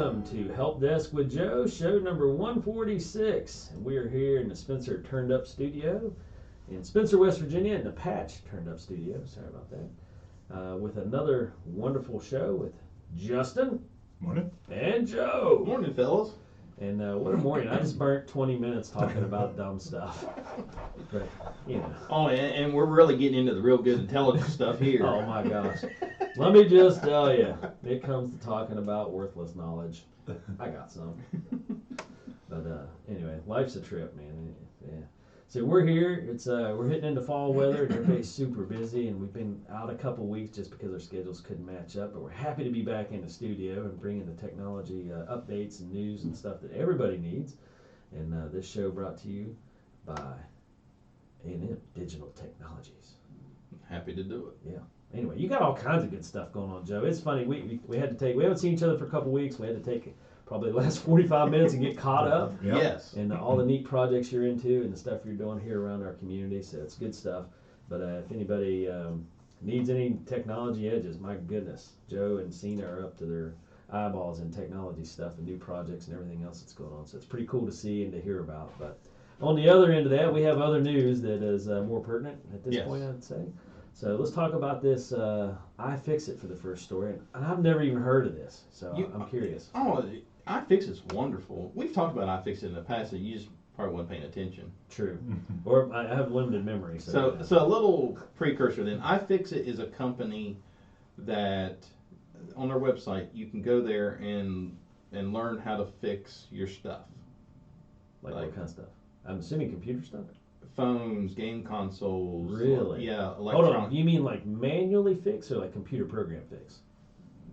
welcome to Help Desk with Joe, show number 146. And we are here in the Spencer Turned Up Studio in Spencer, West Virginia, in the Patch Turned Up Studio. Sorry about that. With another wonderful show with Justin. Morning. And Joe. Morning, fellas. And what a morning. I just burnt 20 minutes talking about dumb stuff. But, you know. Oh, and we're really getting into the real good intelligent stuff here. Oh, my gosh. Let me just tell you, it comes to talking about worthless knowledge. I got some. But anyway, life's a trip, man. Yeah. So we're here. It's we're hitting into fall weather, and everybody's super busy, and we've been out a couple weeks just because our schedules couldn't match up. But we're happy to be back in the studio and bringing the technology updates and news and stuff that everybody needs. And this show brought to you by A&M Digital Technologies. Happy to do it. Yeah. Anyway, you got all kinds of good stuff going on, Joe. It's funny. We had to take. We haven't seen each other for a couple weeks. We had to take probably the last 45 minutes and get caught up. Yep. Yes. And all the neat projects you're into and the stuff you're doing here around our community. So it's good stuff. But if anybody needs any technology edges, my goodness, Joe and Cena are up to their eyeballs in technology stuff and new projects and everything else that's going on. So it's pretty cool to see and to hear about. But on the other end of that, we have other news that is more pertinent at this point, I'd say. So let's talk about this IFIXIT for the first story. And I've never even heard of this, so I'm curious. Oh, iFixit's wonderful. We've talked about iFixit in the past, and you just probably weren't paying attention. True. Or I have limited memory. So a little precursor then. iFixit is a company that on their website you can go there and learn how to fix your stuff. Like what kind of stuff? I'm assuming computer stuff? Phones, game consoles. Really? Yeah, Hold electronic. on, you mean like manually fix or like computer program fix?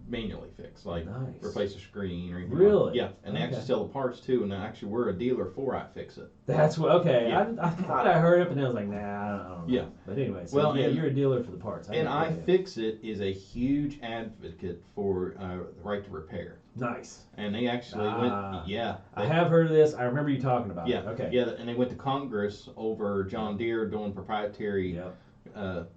Manually fix, like Nice. replace a screen or anything. Really? Yeah, and they actually sell the parts too, and actually we're a dealer for iFixit. That's what, okay. Yeah. I thought I heard it, but then I was like, nah, I don't know. Yeah. But anyway, so Well, yeah, and- you're a dealer for the parts. And get it. iFixit is a huge advocate for the right to repair. Nice. And they actually went, I have heard of this. I remember you talking about yeah, it. Okay. yeah, and they went to Congress over John Deere doing proprietary Yep.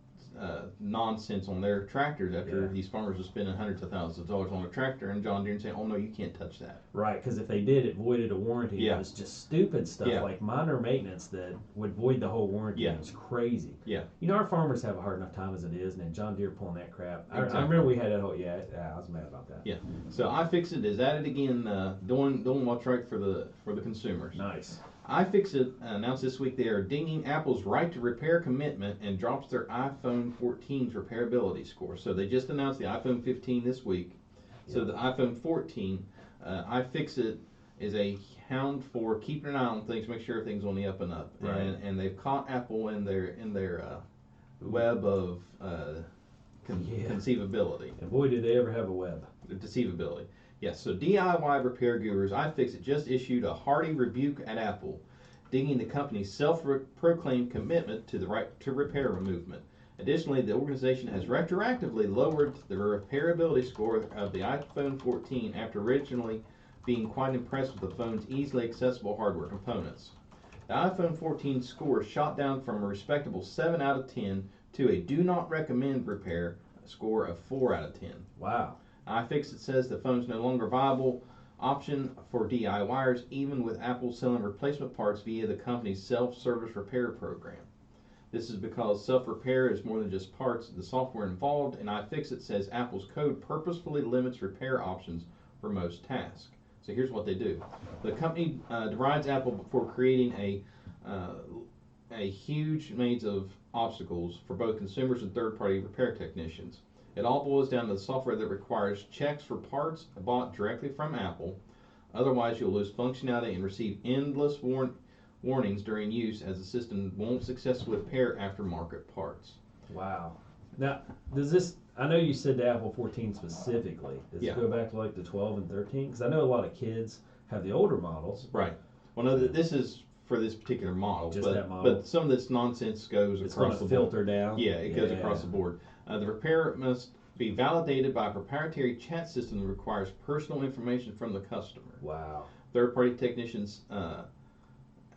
nonsense on their tractors after Yeah. these farmers were spending hundreds of thousands of dollars on a tractor, and John Deere saying, "Oh no, you can't touch that." Right, because if they did, it voided a warranty. Yeah. It was just stupid stuff Yeah. like minor maintenance that would void the whole warranty. Yeah. It was crazy. Yeah. You know, our farmers have a hard enough time as it is, and then John Deere pulling that crap. I Exactly. remember we had that whole, I was mad about that. Yeah. So iFixit is at it again, doing what's right for the consumers. Nice. iFixit announced this week they are dinging Apple's right to repair commitment and drops their iPhone 14's repairability score. So they just announced the iPhone 15 this week. So Yep. the iPhone 14, iFixit is a hound for keeping an eye on things, make sure everything's on the up and up. Right. And they've caught Apple in their web of conceivability. And boy, did they ever have a web. Deceivability. Yes, so DIY repair gurus iFixit just issued a hearty rebuke at Apple, dinging the company's self-proclaimed commitment to the right to repair movement. Additionally, the organization has retroactively lowered the repairability score of the iPhone 14 after originally being quite impressed with the phone's easily accessible hardware components. The iPhone 14 score shot down from a respectable 7 out of 10 to a do not recommend repair score of 4 out of 10. Wow. iFixit says the phone is no longer a viable option for DIYers, even with Apple selling replacement parts via the company's self-service repair program. This is because self-repair is more than just parts, the software involved, and iFixit says Apple's code purposefully limits repair options for most tasks. So here's what they do. The company derides Apple for creating a huge maze of obstacles for both consumers and third-party repair technicians. It all boils down to the software that requires checks for parts bought directly from Apple. Otherwise, you'll lose functionality and receive endless warnings during use, as the system won't successfully repair aftermarket parts. Wow. Now, does this, I know you said the Apple 14 specifically. Does it go back to like the 12 and 13? Because I know a lot of kids have the older models. Right. Well, no, this is for this particular model. Just that model. But some of this nonsense goes It's across going the to board. filter down. Yeah, it goes across the board. The repair must be validated by a proprietary chat system that requires personal information from the customer. Wow. Third-party technicians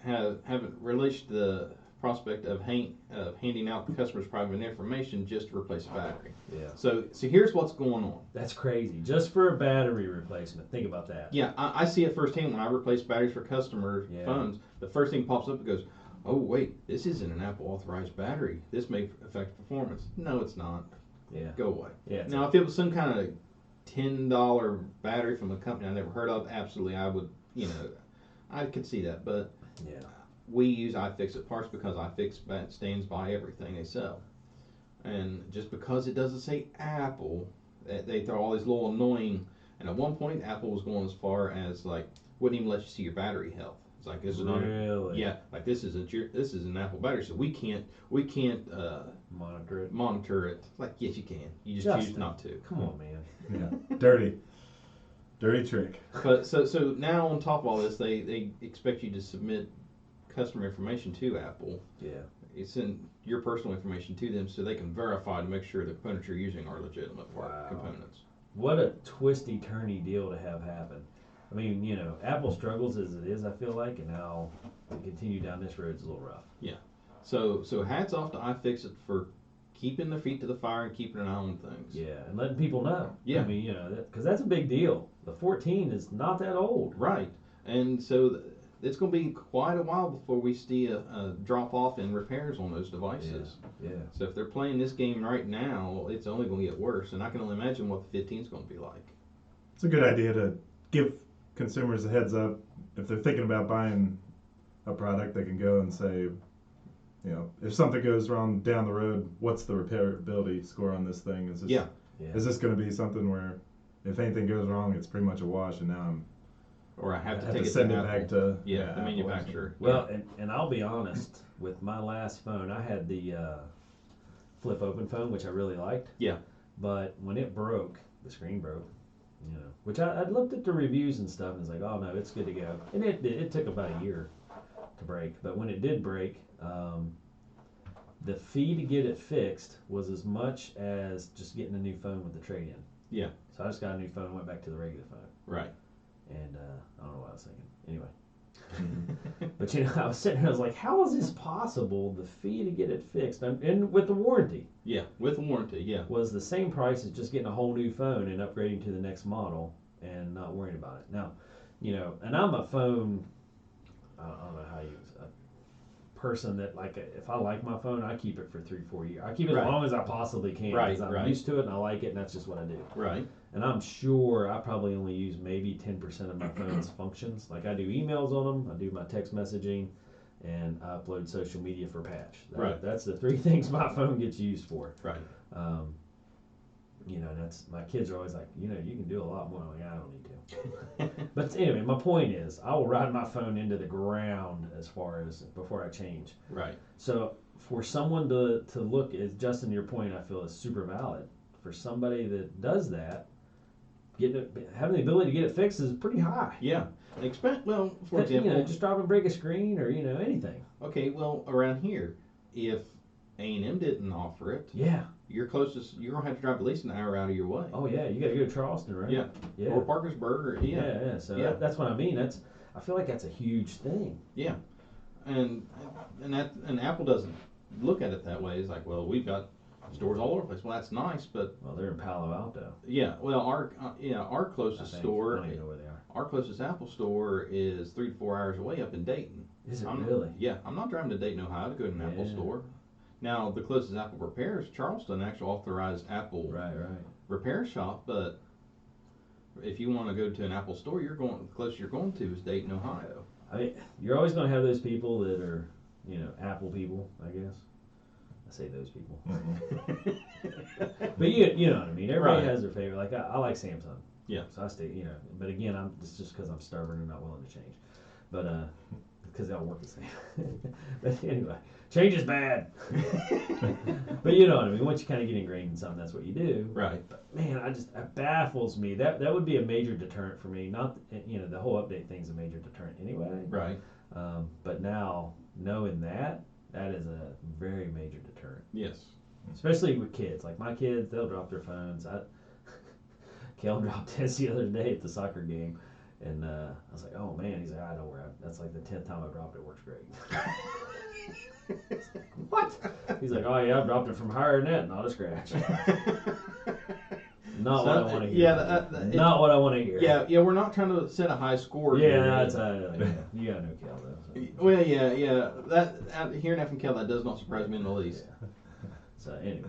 haven't released the prospect of handing out the customer's private information just to replace a battery. Yeah. So here's what's going on. That's crazy. Just for a battery replacement. Think about that. Yeah, I see it firsthand when I replace batteries for customer phones. The first thing pops up and goes, oh wait, this isn't an Apple authorized battery. This may affect performance. No, it's not. Yeah. Go away. Yeah. Now, if it was some kind of $10 battery from a company I never heard of, absolutely, I would, I could see that. But yeah, we use iFixit parts because iFixit stands by everything they sell. And just because it doesn't say Apple, they throw all these little annoying. And at one point, Apple was going as far as like wouldn't even let you see your battery health. It's like this is not. Really? Yeah, like this is an Apple battery, so we can't monitor it. Monitor it. Like yes, you can. You just choose not to. Come on, man. Yeah, dirty trick. But so now on top of all this, they expect you to submit customer information to Apple. Yeah. Send your personal information to them so they can verify to make sure the components you're using are legitimate components. What a twisty turny deal to have happen. I mean, Apple struggles as it is, I feel like, and now to continue down this road is a little rough. Yeah. So hats off to iFixit for keeping their feet to the fire and keeping an eye on things. Yeah, and letting people know. Yeah. I mean, because that's a big deal. The 14 is not that old. Right. And so it's going to be quite a while before we see a drop off in repairs on those devices. Yeah. So if they're playing this game right now, it's only going to get worse. And I can only imagine what the 15 is going to be like. It's a good idea to give consumers a heads up. If they're thinking about buying a product, they can go and say, if something goes wrong down the road, what's the repairability score on this thing? Is this going to be something where if anything goes wrong, it's pretty much a wash, and now I have to send it back to the manufacturer. Well, and I'll be honest, with my last phone, I had the flip open phone, which I really liked. Yeah. But when it broke, the screen broke. Which I looked at the reviews and stuff, and it's like, oh no, it's good to go. And it took about a year to break, but when it did break, the fee to get it fixed was as much as just getting a new phone with the trade-in. Yeah. So I just got a new phone and went back to the regular phone. Right. And I don't know what I was thinking. Anyway. But I was sitting there, I was like, how is this possible? The fee to get it fixed, and with the warranty. Yeah, with warranty, yeah. Was the same price as just getting a whole new phone and upgrading to the next model and not worrying about it. Now, and I'm a phone, I don't know how you, a person that if I like my phone, I keep it for 3-4 years. I keep it as long as I possibly can because I'm used to it and I like it and that's just what I do. Right. And I'm sure I probably only use maybe 10% of my phone's functions. Like I do emails on them, I do my text messaging, and I upload social media for patch. That's the 3 things my phone gets used for. Right. That's my kids are always like, you can do a lot more. I'm like, I don't need to. But anyway, my point is, I will ride my phone into the ground as far as before I change. Right. So for someone to look, as Justin, your point, I feel is super valid. For somebody that does that, having the ability to get it fixed is pretty high. Yeah. For example, just drop and break a screen or anything. Okay, well, around here, if A&M didn't offer it, you're gonna have to drive at least an hour out of your way. Oh yeah, you got to go to Charleston, right? Yeah. Or Parkersburg, or yeah. So that's what I mean. I feel like that's a huge thing. Yeah, and Apple doesn't look at it that way. It's like, well, we've got stores all over the place. Well, that's nice, but they're in Palo Alto. Yeah, well, our closest store, I don't even know where they are. Our closest Apple store is 3 to 4 hours away up in Dayton. Is it really? Yeah, I'm not driving to Dayton, Ohio to go to an Apple store. Now, the closest Apple repair is Charleston, actual authorized Apple repair shop, but if you want to go to an Apple store, the closest you're going to is Dayton, Ohio. I mean, you're always going to have those people that are, Apple people, I guess. I say those people. But you know what I mean. Everybody has their favorite. Like, I like Samsung. Yeah. So I stay, but again, it's just because I'm stubborn and not willing to change. But, because they all work the same. But anyway, change is bad. But you know what I mean. Once you kind of get ingrained in something, that's what you do. Right. But man, it baffles me. That would be a major deterrent for me. Not the whole update thing's a major deterrent anyway. Right. But now knowing that is a very major deterrent. Yes. Especially with kids. Like my kids, they'll drop their phones. Kale dropped his the other day at the soccer game. And I was like, oh man. He's like, I don't worry. That's like the 10th time I dropped it. Works great. What? He's like, oh yeah, I dropped it from higher than that, not a scratch. Not what I want to hear. Yeah, not what I want to hear. Yeah, we're not trying to set a high score. Yeah, here. that's you got no Cal though. So. Well, yeah. Hearing that from Cal, that does not surprise me in the least. Yeah. So anyway,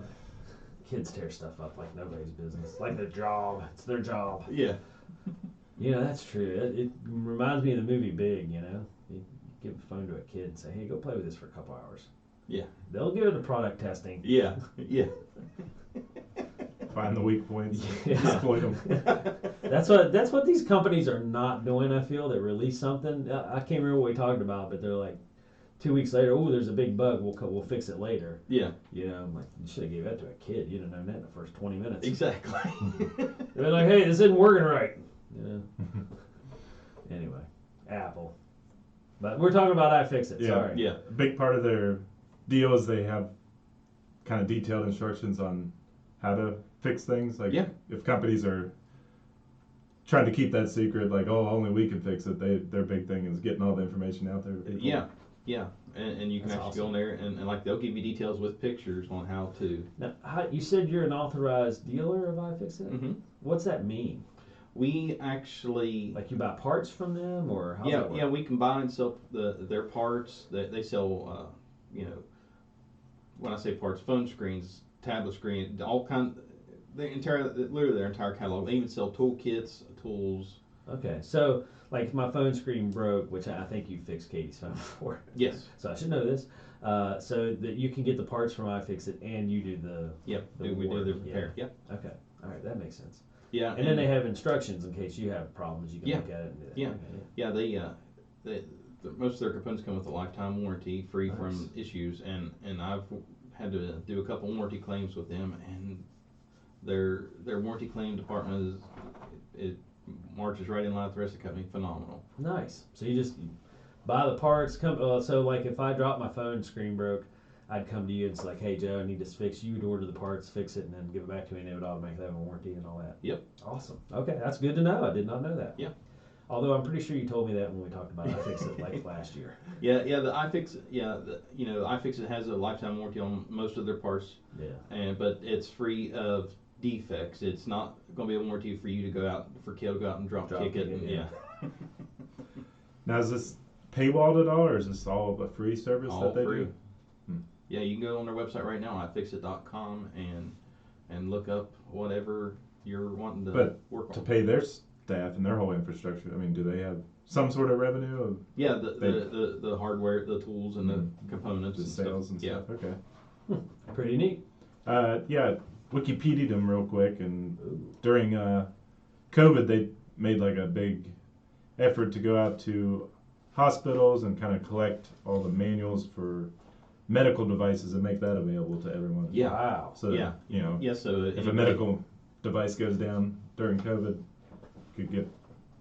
kids tear stuff up like nobody's business, like their job. It's their job. Yeah. You know, that's true. It reminds me of the movie Big. You know, you give a phone to a kid and say, hey, go play with this for a couple hours. Yeah. They'll give it to product testing. Yeah. Find the weak points, Yeah. exploit them. That's what these companies are not doing. I feel that release something. I can't remember what we talked about, but they're like 2 weeks later. Oh, there's a big bug. We'll fix it later. Yeah. You know, I'm like, you should have gave that to a kid. You'd have known that in the first 20 minutes. Exactly. They're like, hey, this isn't working right. You know. Anyway, Apple. But we're talking about iFixit. Yeah. Sorry. Yeah. A big part of their deal is they have kind of detailed instructions on how to fix things. Like if companies are trying to keep that secret, like, oh, only we can fix it, their big thing is getting all the information out there to people. Yeah. And you can That's actually go in there and like they'll give you details with pictures on how to. Now, you said you're an authorized dealer of iFixit? Mm-hmm. What's that mean? We actually. Like you buy parts from them, or how's that work? Yeah, we can buy and sell their parts. They sell, when I say parts, phone screens, tablet screen, all kind, literally their entire catalog. They even sell toolkits, tools. Okay, so like my phone screen broke, which I think you fixed Katie's phone before. Yes. So I should know this. So that you can get the parts from iFixit and you do the. Yep. We do the repair. Yep. Okay. All right, that makes sense. Yeah. And then they have instructions in case you have problems. You can Yeah. look at it and do that. Yeah. Okay, They most of their components come with a lifetime warranty, free Nice. from issues, and I've had to do a couple warranty claims with them, and their warranty claim department it marches right in line with the rest of the company. Phenomenal. Nice. So you just buy the parts. So like if I drop my phone screen broke, I'd come to you and it's like, hey Joe, I need this fixed. You would order the parts, fix it, and then give it back to me, and they would automatically have a warranty and all that. Yep. Awesome. Okay, that's good to know. I did not know that. Yeah. Although I'm pretty sure you told me that when we talked about iFixit like last year. Yeah. The iFixit. Yeah. iFixit has a lifetime warranty on most of their parts. Yeah. But it's free of defects. It's not going to be a warranty for you to go out and drop kick it. And, yeah. Now, is this paywalled at all, or is this all a free service All that they free. do? Yeah, you can go on their website right now, ifixit.com, and look up whatever you're wanting to But work to on. pay their staff and their whole infrastructure, I mean, do they have some sort of revenue of Yeah, the hardware, the tools, and the components the and sales and stuff. stuff? Okay. Pretty neat. Yeah, Wikipedia'd them real quick, and during COVID, they made like a big effort to go out to hospitals and kind of collect all the manuals for medical devices and make that available to everyone. Yeah. Wow. So that, Yeah, so if a medical device goes down during COVID, could get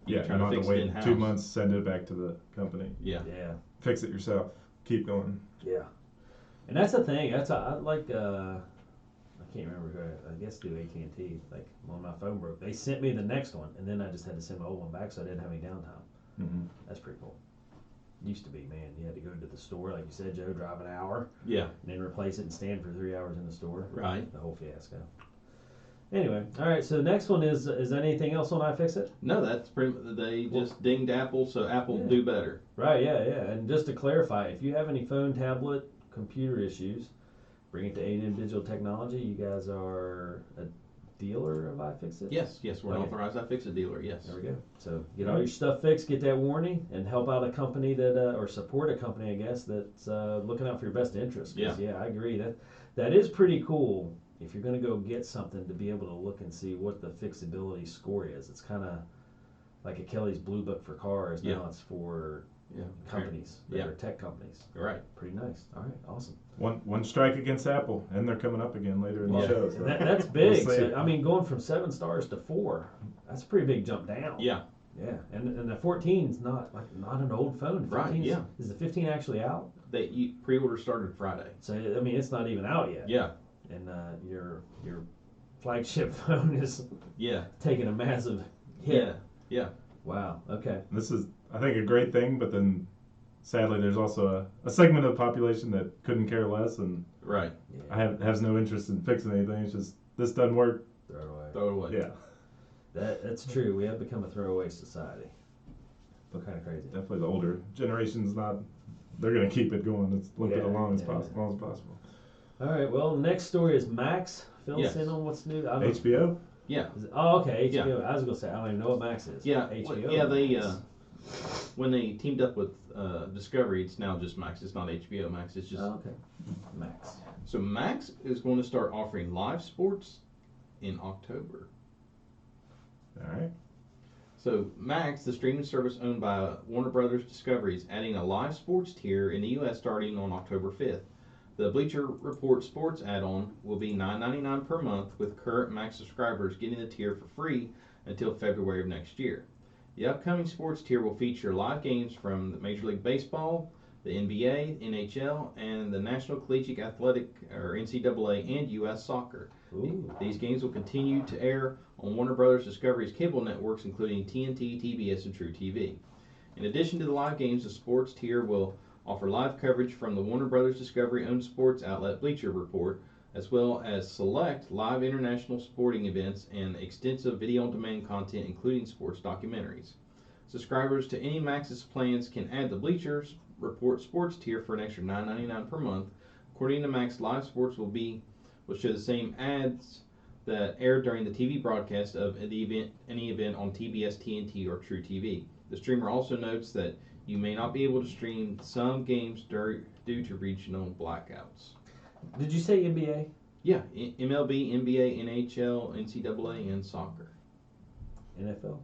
You you try don't to have fix to it wait in-house. 2 months, send it back to the company, Yeah. Yeah. fix it yourself, keep going. Yeah. And that's the thing. I like. I can't remember who. I guess through AT&T. Like when my phone broke, they sent me the next one, and then I just had to send my old one back, so I didn't have any downtime. Mm-hmm. That's pretty cool. Used to be, man. You had to go to the store, like you said, Joe, drive an hour, Yeah. and then replace it and stand for 3 hours in the store. Right. The whole fiasco. Anyway, all right. So the next one is there anything else on iFixit? No, that's pretty. They just dinged Apple, so Apple Yeah. do better. Right. Yeah. Yeah. And just to clarify, if you have any phone, tablet, computer issues, bring it to A&M Digital Technology. You guys are a dealer of iFixit? Yes, we're an Okay. authorized iFixit dealer. Yes. There we go. So get all your stuff fixed, get that warranty, and help out a company that, or support a company, I guess, that's looking out for your best interest. 'Cause, yeah, I agree. That is pretty cool if you're going to go get something to be able to look and see what the fixability score is. It's kind of like a Kelly's Blue Book for cars. Yeah. Now it's for Yeah. companies that Yeah. are tech companies. Right. Pretty nice. All right, awesome. One strike against Apple, and they're coming up again later in the Yeah. show. So. And that's big. We'll see. So, I mean, going from 7 stars to 4, that's a pretty big jump down. Yeah. Yeah, and the 14's not an old phone. Right, 15's yeah. Is the 15 actually out? Pre-order started Friday. So I mean, it's not even out yet. Yeah. And your flagship phone is Yeah. taking a massive hit. Yeah. Wow. Okay. This is, I think, a great thing, but then sadly there's also a segment of the population that couldn't care less, and Right. Yeah. has no interest in fixing anything. It's just, this doesn't work. Throw it away. Throw it away. Yeah, That's true. We have become a throwaway society. But kind of crazy. definitely the older generation's not, they're going to keep it going as long as long as possible. All right. Well, the next story is Max. Fill us Yes. in on what's new. I don't HBO? Yeah. Oh, okay. HBO. I was gonna say I don't even know what Max is. Yeah. HBO. Yeah. They Max. when they teamed up with Discovery, it's now just Max. It's not HBO Max. It's just Oh, okay. Max. So Max is going to start offering live sports in October. All right. So Max, the streaming service owned by Warner Brothers Discovery, is adding a live sports tier in the U.S. starting on October 5th. The Bleacher Report Sports add-on will be $9.99 per month, with current Max subscribers getting the tier for free until February of next year. The upcoming sports tier will feature live games from the Major League Baseball, the NBA, NHL, and the National Collegiate Athletic, or NCAA, and U.S. Soccer. Ooh. These games will continue to air on Warner Brothers Discovery's cable networks, including TNT, TBS, and True TV. In addition to the live games, the sports tier will offer live coverage from the Warner Brothers Discovery-owned sports outlet Bleacher Report, as well as select live international sporting events and extensive video-on-demand content, including sports documentaries. Subscribers to any Max's plans can add the Bleacher Report sports tier for an extra $9.99 per month. According to Max, live sports will show the same ads that aired during the TV broadcast of any event on TBS, TNT, or True TV. The streamer also notes that you may not be able to stream some games due to regional blackouts. Did you say NBA? Yeah, MLB, NBA, NHL, NCAA, and soccer. NFL?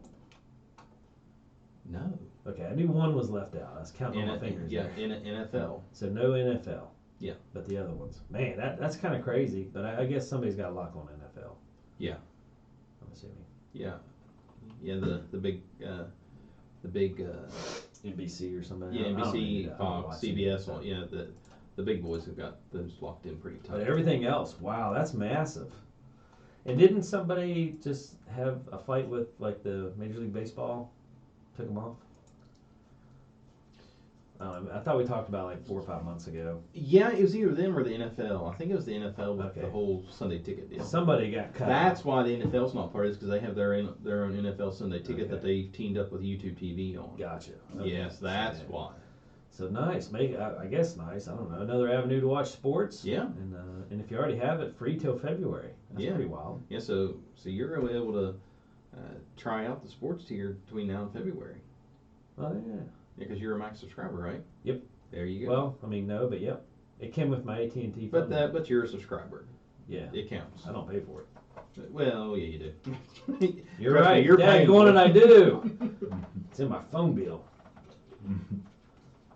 No. Okay, I knew one was left out. I was counting on my fingers. Yeah, there. NFL. So no NFL. Yeah. But the other ones, man, that's kind of crazy. But I guess somebody's got a lock on NFL. Yeah. I'm assuming. Yeah. Yeah. The big. NBC or somebody. Yeah, I don't NBC, know. Fox, CBS. Yeah, the big boys have got those locked in pretty tight. But everything else, wow, that's massive. And didn't somebody just have a fight with like the Major League Baseball? Took them off? I thought we talked about like 4 or 5 months ago. Yeah, it was either them or the NFL. I think it was the NFL with Okay. the whole Sunday ticket deal. Somebody got cut. That's why the NFL's not part of this, because they have their own NFL Sunday ticket that Okay. they've teamed up with YouTube TV on. Gotcha. Okay. Yes, that's So, why. So nice. I guess nice. I don't know. Another avenue to watch sports. Yeah. And if you already have it, free till February. That's Yeah. pretty wild. Yeah, so you're going to be able to try out the sports tier between now and February. Oh yeah. Because you're a Max subscriber, right? Yep. There you go. Well, I mean no, but yep. It came with my AT&T phone. But you're a subscriber. Yeah. It counts. I don't pay for it. Well, yeah, you do. You're Trust me, right. you're Dang, paying going for and I it. do. It's in my phone bill.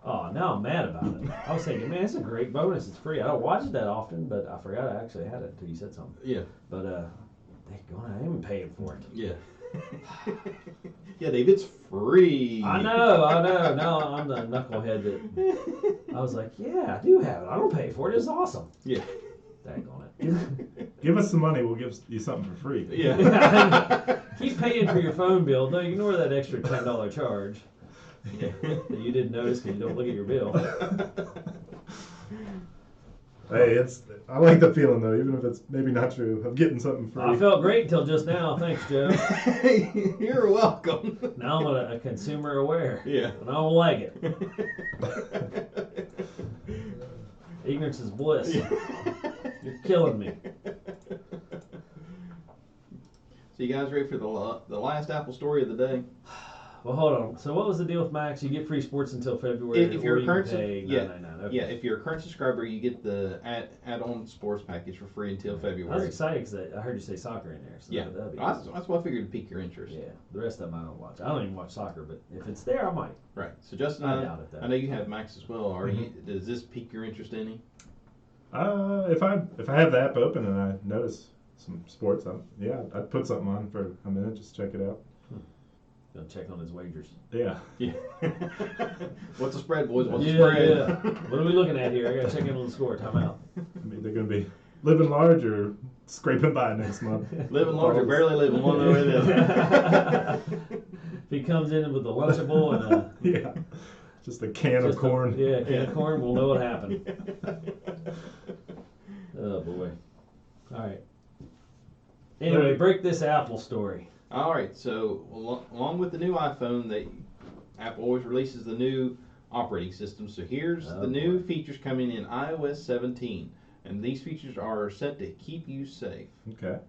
Oh, now I'm mad about it. I was thinking, man, it's a great bonus. It's free. I don't watch it that often, but I forgot I actually had it until you said something. Yeah. But I am paying for it. Yeah. Yeah, Dave, it's free. I know. Now I'm the knucklehead that I was like, yeah, I do have it. I don't pay for it. It's awesome. Yeah. Daggone it. Give us some money, we'll give you something for free. Yeah. Keep paying for your phone bill. Don't ignore that extra $10 charge Yeah. that you didn't notice because you don't look at your bill. Hey, I like the feeling though, even if it's maybe not true, of getting something free. I felt great until just now. Thanks, Joe. You're welcome. Now I'm a consumer aware. Yeah. And I don't like it. Ignorance is bliss. You're killing me. So you guys ready for the last Apple story of the day? Well, hold on. So what was the deal with Max? You get free sports until February. If you're or a you current pay yeah, $9.99. Okay. yeah, if you're a current subscriber, you get the add-on sports package for free until I was February. excited because I heard you say soccer in there. So Yeah, that'd be that's why I figured to pique your interest. Yeah, the rest of them I don't watch. I don't even watch soccer, but if it's there, I might. Right. So Justin, I doubt it, though. I know you have Max as well. Does this pique your interest any? If I have the app open and I notice some sports, I'd put something on for a minute, just check it out. Gonna check on his wagers. Yeah. Yeah. What's the spread, boys? What's the Yeah, spread? yeah. What are we looking at here? I gotta check in on the score. Time out. I mean, they're going to be living large or scraping by next month. Living large or barely living, one way or the other. If he comes in with a Lunchable and a Yeah. Just a can of corn. a can of corn, we'll know what happened. Oh boy. All right. Anyway, break this Apple story. All right, so along with the new iPhone, Apple always releases the new operating system. So here's the new features coming in iOS 17, and these features are set to keep you safe. Okay.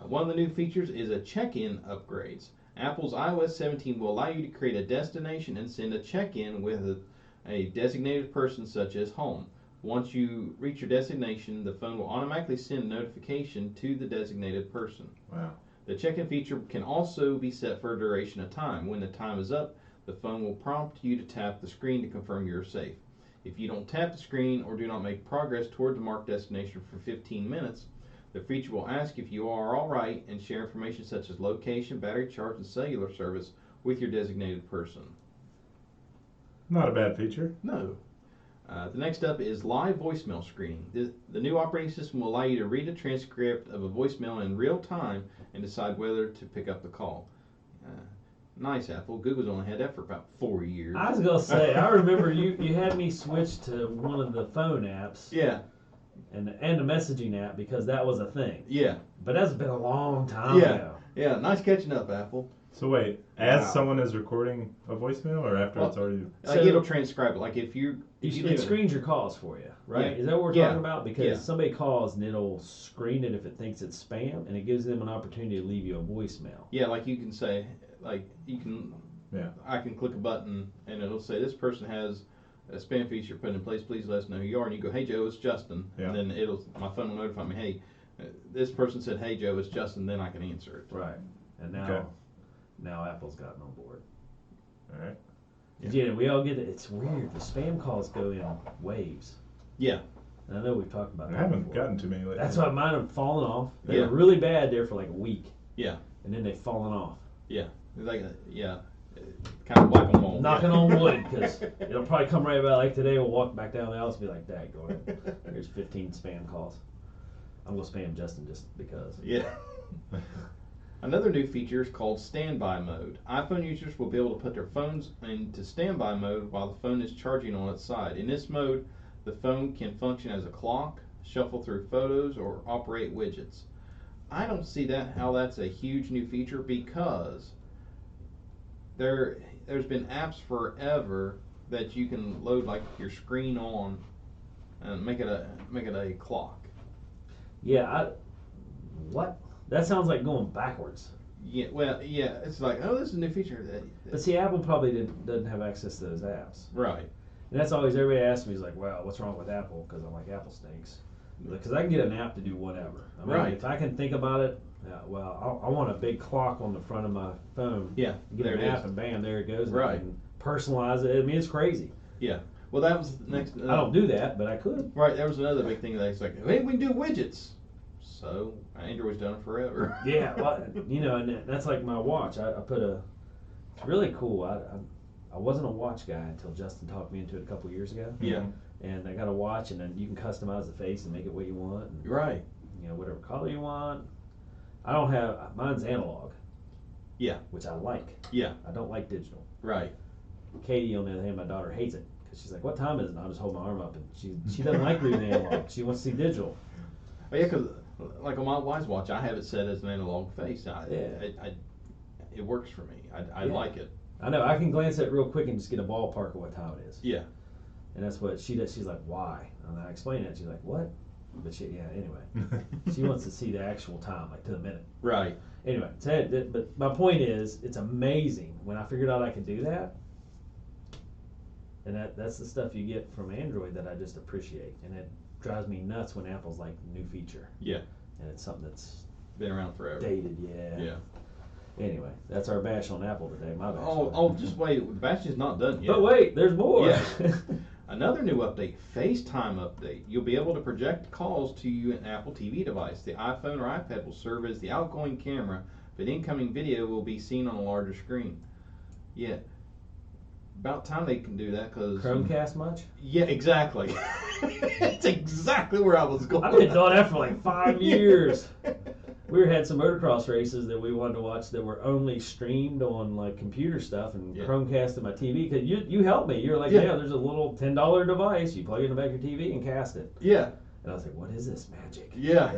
One of the new features is a check-in upgrades. Apple's iOS 17 will allow you to create a destination and send a check-in with a designated person such as home. Once you reach your destination, the phone will automatically send a notification to the designated person. Wow. The check-in feature can also be set for a duration of time. When the time is up, the phone will prompt you to tap the screen to confirm you're safe. If you don't tap the screen or do not make progress toward the marked destination for 15 minutes, the feature will ask if you are all right and share information such as location, battery charge, and cellular service with your designated person. Not a bad feature. No. The next up is live voicemail screening. The new operating system will allow you to read a transcript of a voicemail in real time and decide whether to pick up the call. Nice, Apple. Google's only had that for about 4 years. I was gonna say, I remember you had me switch to one of the phone apps. Yeah. And the messaging app because that was a thing. Yeah. But that's been a long time Yeah. ago. Yeah. Nice catching up, Apple. So wait, as Wow. someone is recording a voicemail or after it's already... Like So- it'll transcribe it. Like if you It leave it- screens your calls for you, right? Yeah. Is that what we're Yeah. talking about? Because Yeah. somebody calls and it'll screen it if it thinks it's spam, and it gives them an opportunity to leave you a voicemail. Yeah, like you can say, like you can. Yeah. I can click a button and it'll say this person has a spam feature put in place. Please let us know who you are. And you go, hey Joe, it's Justin. Yeah. And then my phone will notify me, hey, this person said, hey Joe, it's Justin. Then I can answer it. Right. And now, Okay. now Apple's gotten on board. All right. Yeah, we all get it. It's weird. The spam calls go in waves. Yeah. And I know we've talked about I that haven't before. gotten too many lately. That's why mine have fallen off. They Yeah. were really bad there for like a week. Yeah. And then they've fallen off. Yeah. Like yeah. Kind of whack 'em all. Knocking on wood, because it'll probably come right about like today. We'll walk back down the house and be like, "Dad, go ahead. Here's 15 spam calls." I'm gonna spam Justin just because. Yeah. Another new feature is called standby mode. iPhone users will be able to put their phones into standby mode while the phone is charging on its side. In this mode, the phone can function as a clock, shuffle through photos, or operate widgets. I don't see how that's a huge new feature because there's been apps forever that you can load like your screen on and make it a clock. Yeah, what? That sounds like going backwards. Yeah, well, yeah, it's like, oh, this is a new feature. But see, Apple probably doesn't have access to those apps. Right. And that's always, everybody asks me, is like, "Well, what's wrong with Apple?" Because I'm like, Apple stinks. Because I can get an app to do whatever. I mean, Right. if I can think about it, well, I want a big clock on the front of my phone. Yeah, Get there an it app is. and bam, there it goes. Right. I can personalize it. I mean, it's crazy. Yeah. Well, that was the next. I don't do that, but I could. Right. There was another big thing that's like, hey, we can do widgets. So Android's done it forever. Yeah, well, and that's like my watch. I put it's really cool. I wasn't a watch guy until Justin talked me into it a couple years ago. Yeah. And I got a watch, and then you can customize the face and make it what you want. And, Right. whatever color you want. I don't have, mine's analog. Yeah. Which I like. Yeah. I don't like digital. Right. Katie, on the other hand, my daughter hates it because she's like, "What time is it?" And I'll just hold my arm up, and she doesn't like reading analog. She wants to see digital. Oh, yeah, because like on my wife's watch, I have it set as an analog face. It works for me. I Yeah. like it. I know. I can glance at it real quick and just get a ballpark of what time it is. Yeah. And that's what she does. She's like, "Why?" And I explain it. She's like, "What?" But anyway, she wants to see the actual time, like to the minute. Right. Anyway, but my point is, it's amazing when I figured out I could do that. And that's the stuff you get from Android that I just appreciate. And it drives me nuts when Apple's like new feature. Yeah. And it's something that's Been around forever. dated, yeah. Yeah. Anyway, that's our bash on Apple today. My bash. Oh, just wait. The batch is not done yet. But wait, there's more. Yeah. Another new update, FaceTime update. You'll be able to project calls to an Apple TV device. The iPhone or iPad will serve as the outgoing camera, but incoming video will be seen on a larger screen. Yeah. About time they can do that, because Chromecast much? Yeah, exactly. That's exactly where I was going. I've been doing that for like 5 years. We had some motocross races that we wanted to watch that were only streamed on like computer stuff and Chromecast in my TV. Cause you helped me. You're like, yeah, there's a little $10 device. You plug it in the back of your TV and cast it. Yeah. And I was like, what is this magic? Yeah.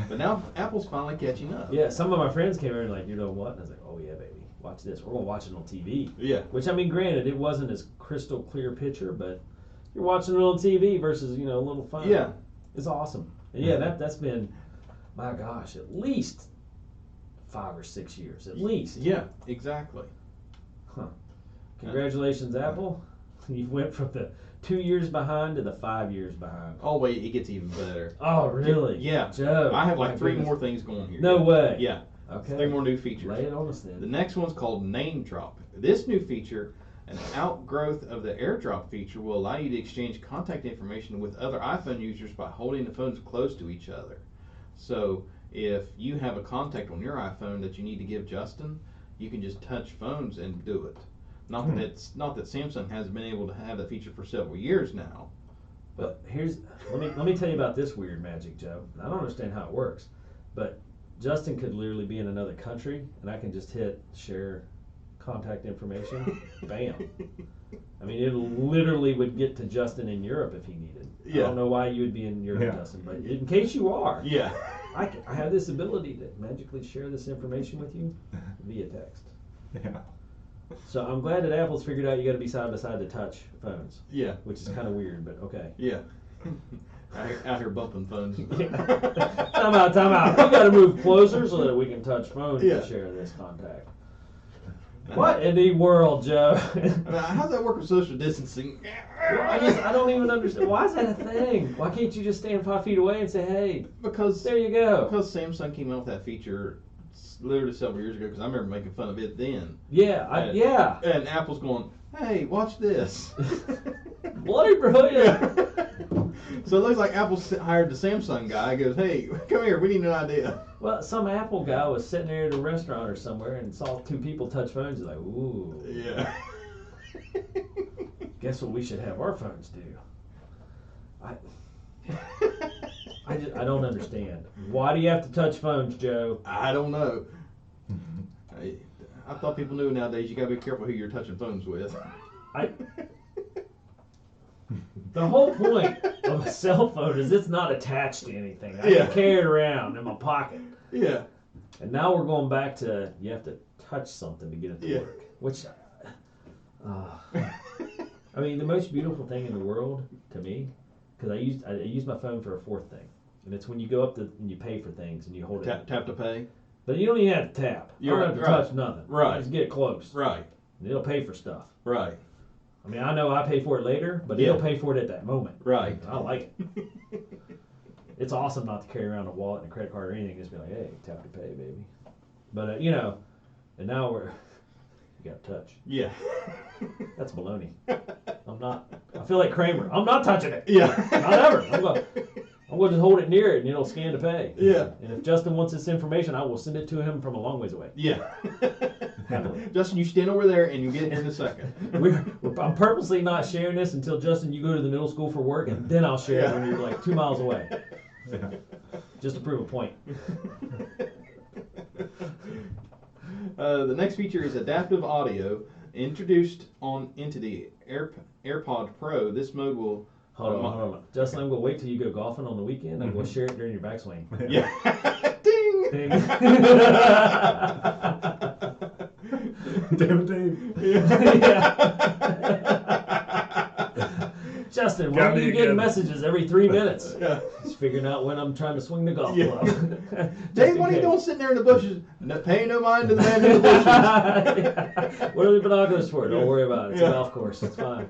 But now Apple's finally catching up. Yeah. Some of my friends came in and like, you know what? And I was like, oh yeah, baby. Watch this. We're gonna watch it on TV. Yeah. Which I mean, granted, it wasn't as crystal clear picture, but you're watching it on TV versus a little phone. Yeah. It's awesome. And yeah, that's been, my gosh, at least 5 or 6 years, at least. Yeah, exactly. Huh. Congratulations, Apple. You went from the 2 years behind to the 5 years behind. Oh wait, it gets even better. Oh really? Yeah. Joe. I have like 3 more things going here. No way. Yeah. Okay. 3 more new features. Lay it on us then. The next one's called Name Drop. This new feature, an outgrowth of the AirDrop feature, will allow you to exchange contact information with other iPhone users by holding the phones close to each other. So if you have a contact on your iPhone that you need to give Justin, you can just touch phones and do it. Not that Samsung hasn't been able to have that feature for several years now. But let me tell you about this weird magic, Joe. I don't understand how it works, but Justin could literally be in another country, and I can just hit share contact information. Bam. I mean, it literally would get to Justin in Europe if he needed. Yeah. I don't know why you would be in Europe, Justin, but in case you are, Yeah. I have this ability to magically share this information with you via text. Yeah. So I'm glad that Apple's figured out you got to be side by side to touch phones. Yeah. Which is kind of weird, but okay. Yeah. out here bumping phones. Time out. We got to move closer so that we can touch phones to share this contact. What in the world, Joe? How's that work with social distancing? Well, I don't even understand. Why is that a thing? Why can't you just stand 5 feet away and say, hey, because there you go? Because Samsung came out with that feature literally several years ago, because I remember making fun of it then. Yeah, yeah. And Apple's going, hey, watch this. Bloody brilliant. So it looks like Apple hired the Samsung guy. Goes, hey, come here, we need an idea. Well, some Apple guy was sitting there at a restaurant or somewhere and saw 2 people touch phones. He's like, ooh. Yeah. Guess what we should have our phones do? I don't understand. Why do you have to touch phones, Joe? I don't know. I thought people knew nowadays you gotta be careful who you're touching phones with. The whole point of a cell phone is it's not attached to anything. I can carry it around in my pocket. Yeah. And now we're going back to you have to touch something to get it to work. Which, I mean, the most beautiful thing in the world to me, because I use my phone for a 4th thing, and it's when you go up and you pay for things and you hold it. Tap to pay. But you don't even have to tap. You don't have to touch nothing. Right. Just get close. Right. And it'll pay for stuff. Right. I mean, I know I pay for it later, but it'll pay for it at that moment. Right. I like it. It's awesome not to carry around a wallet and a credit card or anything. Just be like, hey, tap to pay, baby. But, and now you got to touch. Yeah. That's baloney. I feel like Kramer. I'm not touching it. Yeah. Not ever. I'm going to just hold it near it and it'll scan to pay. Yeah. And if Justin wants this information, I will send it to him from a long ways away. Yeah. Happily. Justin, you stand over there and you get it here in a second. I'm purposely not sharing this until, Justin, you go to the middle school for work, and then I'll share it when you're like 2 miles away. Yeah. Just to prove a point. The next feature is adaptive audio. Introduced into the AirPod Pro, this mode will... Hold on. Justin, I'm going to wait till you go golfing on the weekend. I'm going to share it during your backswing. Yeah. Ding! Ding. Damn it, Dave. Yeah. Justin, why are you getting messages every 3 minutes? Yeah. Just figuring out when I'm trying to swing the golf club. Dave, what are you doing sitting there in the bushes? Pay no mind to the man in the bushes. Yeah. What are the binoculars for? Don't worry about it. It's a golf course. It's fine.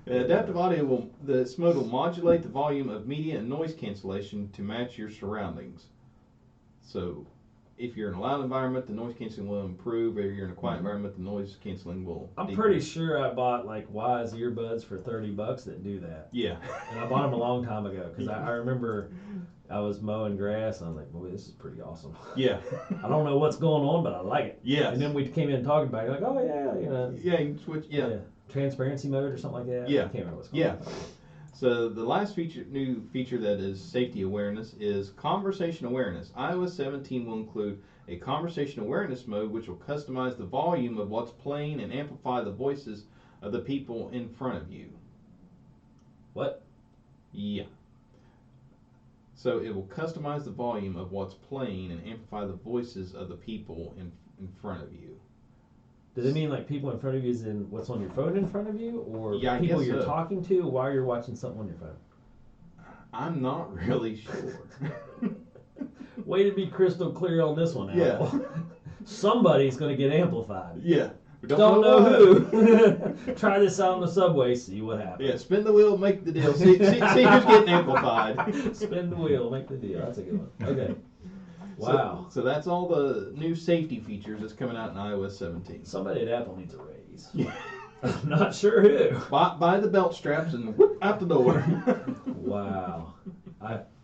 Adaptive audio this mode will modulate the volume of media and noise cancellation to match your surroundings. So, if you're in a loud environment, the noise canceling will improve. If you're in a quiet environment, the noise canceling will I'm pretty sure I bought like Wise earbuds for $30 that do that. Yeah. And I bought them a long time ago because I remember I was mowing grass and I was like, boy, this is pretty awesome. Yeah. I don't know what's going on, but I like it. Yeah. And then we came in talking about it, like, oh yeah, Yeah, you can switch. Yeah. Transparency mode or something like that. Yeah. I can't remember what's called. Yeah. So the last new feature that is safety awareness is conversation awareness. iOS 17 will include a conversation awareness mode which will customize the volume of what's playing and amplify the voices of the people in front of you. What? Yeah. So it will customize the volume of what's playing and amplify the voices of the people in front of you. Does it mean like people in front of you is in what's on your phone in front of you, or Yeah, I people guess you're so. talking to while you're watching something on your phone? I'm not really sure. Way to be crystal clear on this one, Yeah. Apple. Somebody's going to get amplified. Yeah. We Don't know what. who. Try this out on the subway, see what happens. Yeah, spin the wheel, make the deal. See who's getting amplified. Spin the wheel, make the deal. That's a good one. Okay. Wow. So that's all the new safety features that's coming out in iOS 17. Somebody at Apple needs a raise. I'm not sure who. Buy the belt straps and whoop out the door. Wow.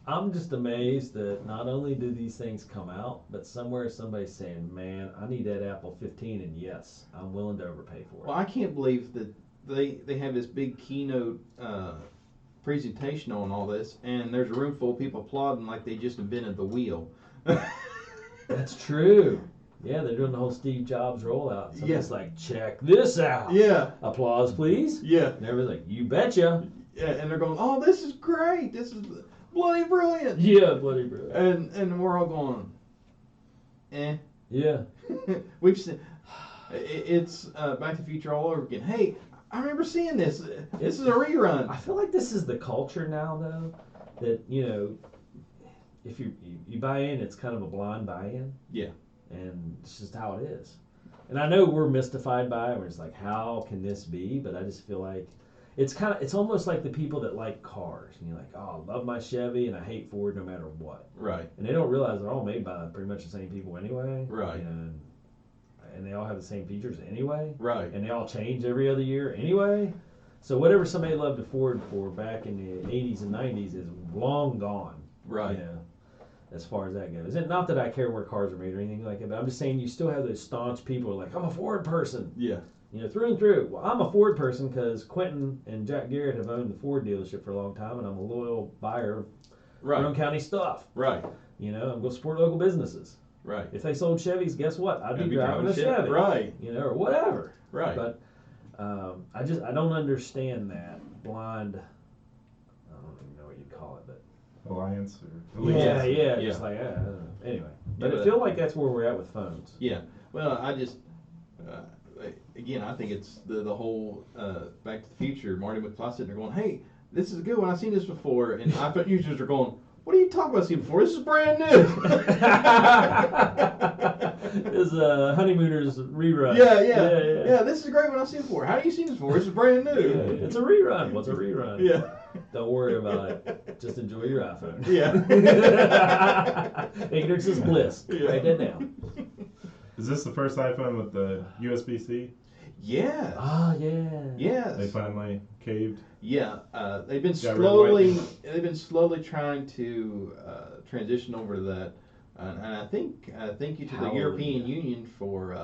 I'm just amazed that not only do these things come out, but somewhere somebody's saying, man, I need that Apple 15, and yes, I'm willing to overpay for it. Well, I can't believe that they have this big keynote presentation on all this, and there's a room full of people applauding like they just invented the wheel. That's true. Yeah, they're doing the whole Steve Jobs rollout. So Yeah. it's like, check this out. Yeah. Applause, please. Yeah. And everybody's like, you betcha. Yeah, and they're going, oh, this is great. This is bloody brilliant. Yeah, bloody brilliant. And we're all going, eh. Yeah. We've seen it's Back to the Future all over again. Hey, I remember seeing this. This is a rerun. I feel like this is the culture now, though, that, you know, if you buy in, it's kind of a blind buy-in. Yeah. And it's just how it is. And I know we're mystified by it. We're just like, how can this be? But I just feel like it's almost like the people that like cars. And you're like, oh, I love my Chevy and I hate Ford no matter what. Right. And they don't realize they're all made by pretty much the same people anyway. Right. And they all have the same features anyway. Right. And they all change every other year anyway. So whatever somebody loved a Ford for back in the 80s and 90s is long gone. Right. You know, as far as that goes. And not that I care where cars are made or anything like that, but I'm just saying you still have those staunch people who are like, I'm a Ford person. Yeah. You know, through and through. Well, I'm a Ford person because Quentin and Jack Garrett have owned the Ford dealership for a long time, and I'm a loyal buyer of Roane County stuff. Right. You know, I'm going to support local businesses. Right. If they sold Chevys, guess what? I'd be driving a Chevy. Right. You know, or whatever. Right. But I don't understand that blind. I don't even know what you'd call it, but Alliance or allegiance. yeah, just like anyway. But I feel like that's where we're at with phones. Yeah. Well, I just again, I think it's the whole Back to the Future. Marty McFly sitting there going, "Hey, this is a good one. I've seen this before," and iPhone users are going, "What are you talking about? Seen before? This is brand new." This is a Honeymooners rerun. Yeah. This is a great one I've seen before. How have you seen this before? This is brand new. Yeah, it's a rerun. What's a rerun? Yeah. Don't worry about it. Just enjoy your iPhone. Yeah. Ignorance is bliss. Yeah. Write that down. Is this the first iPhone with the USB-C? Yeah. Ah, yeah. Yes. They finally caved. Yeah, they've been Got rid of slowly trying to transition over to that, and I think thank you to the Hallelujah. European Union for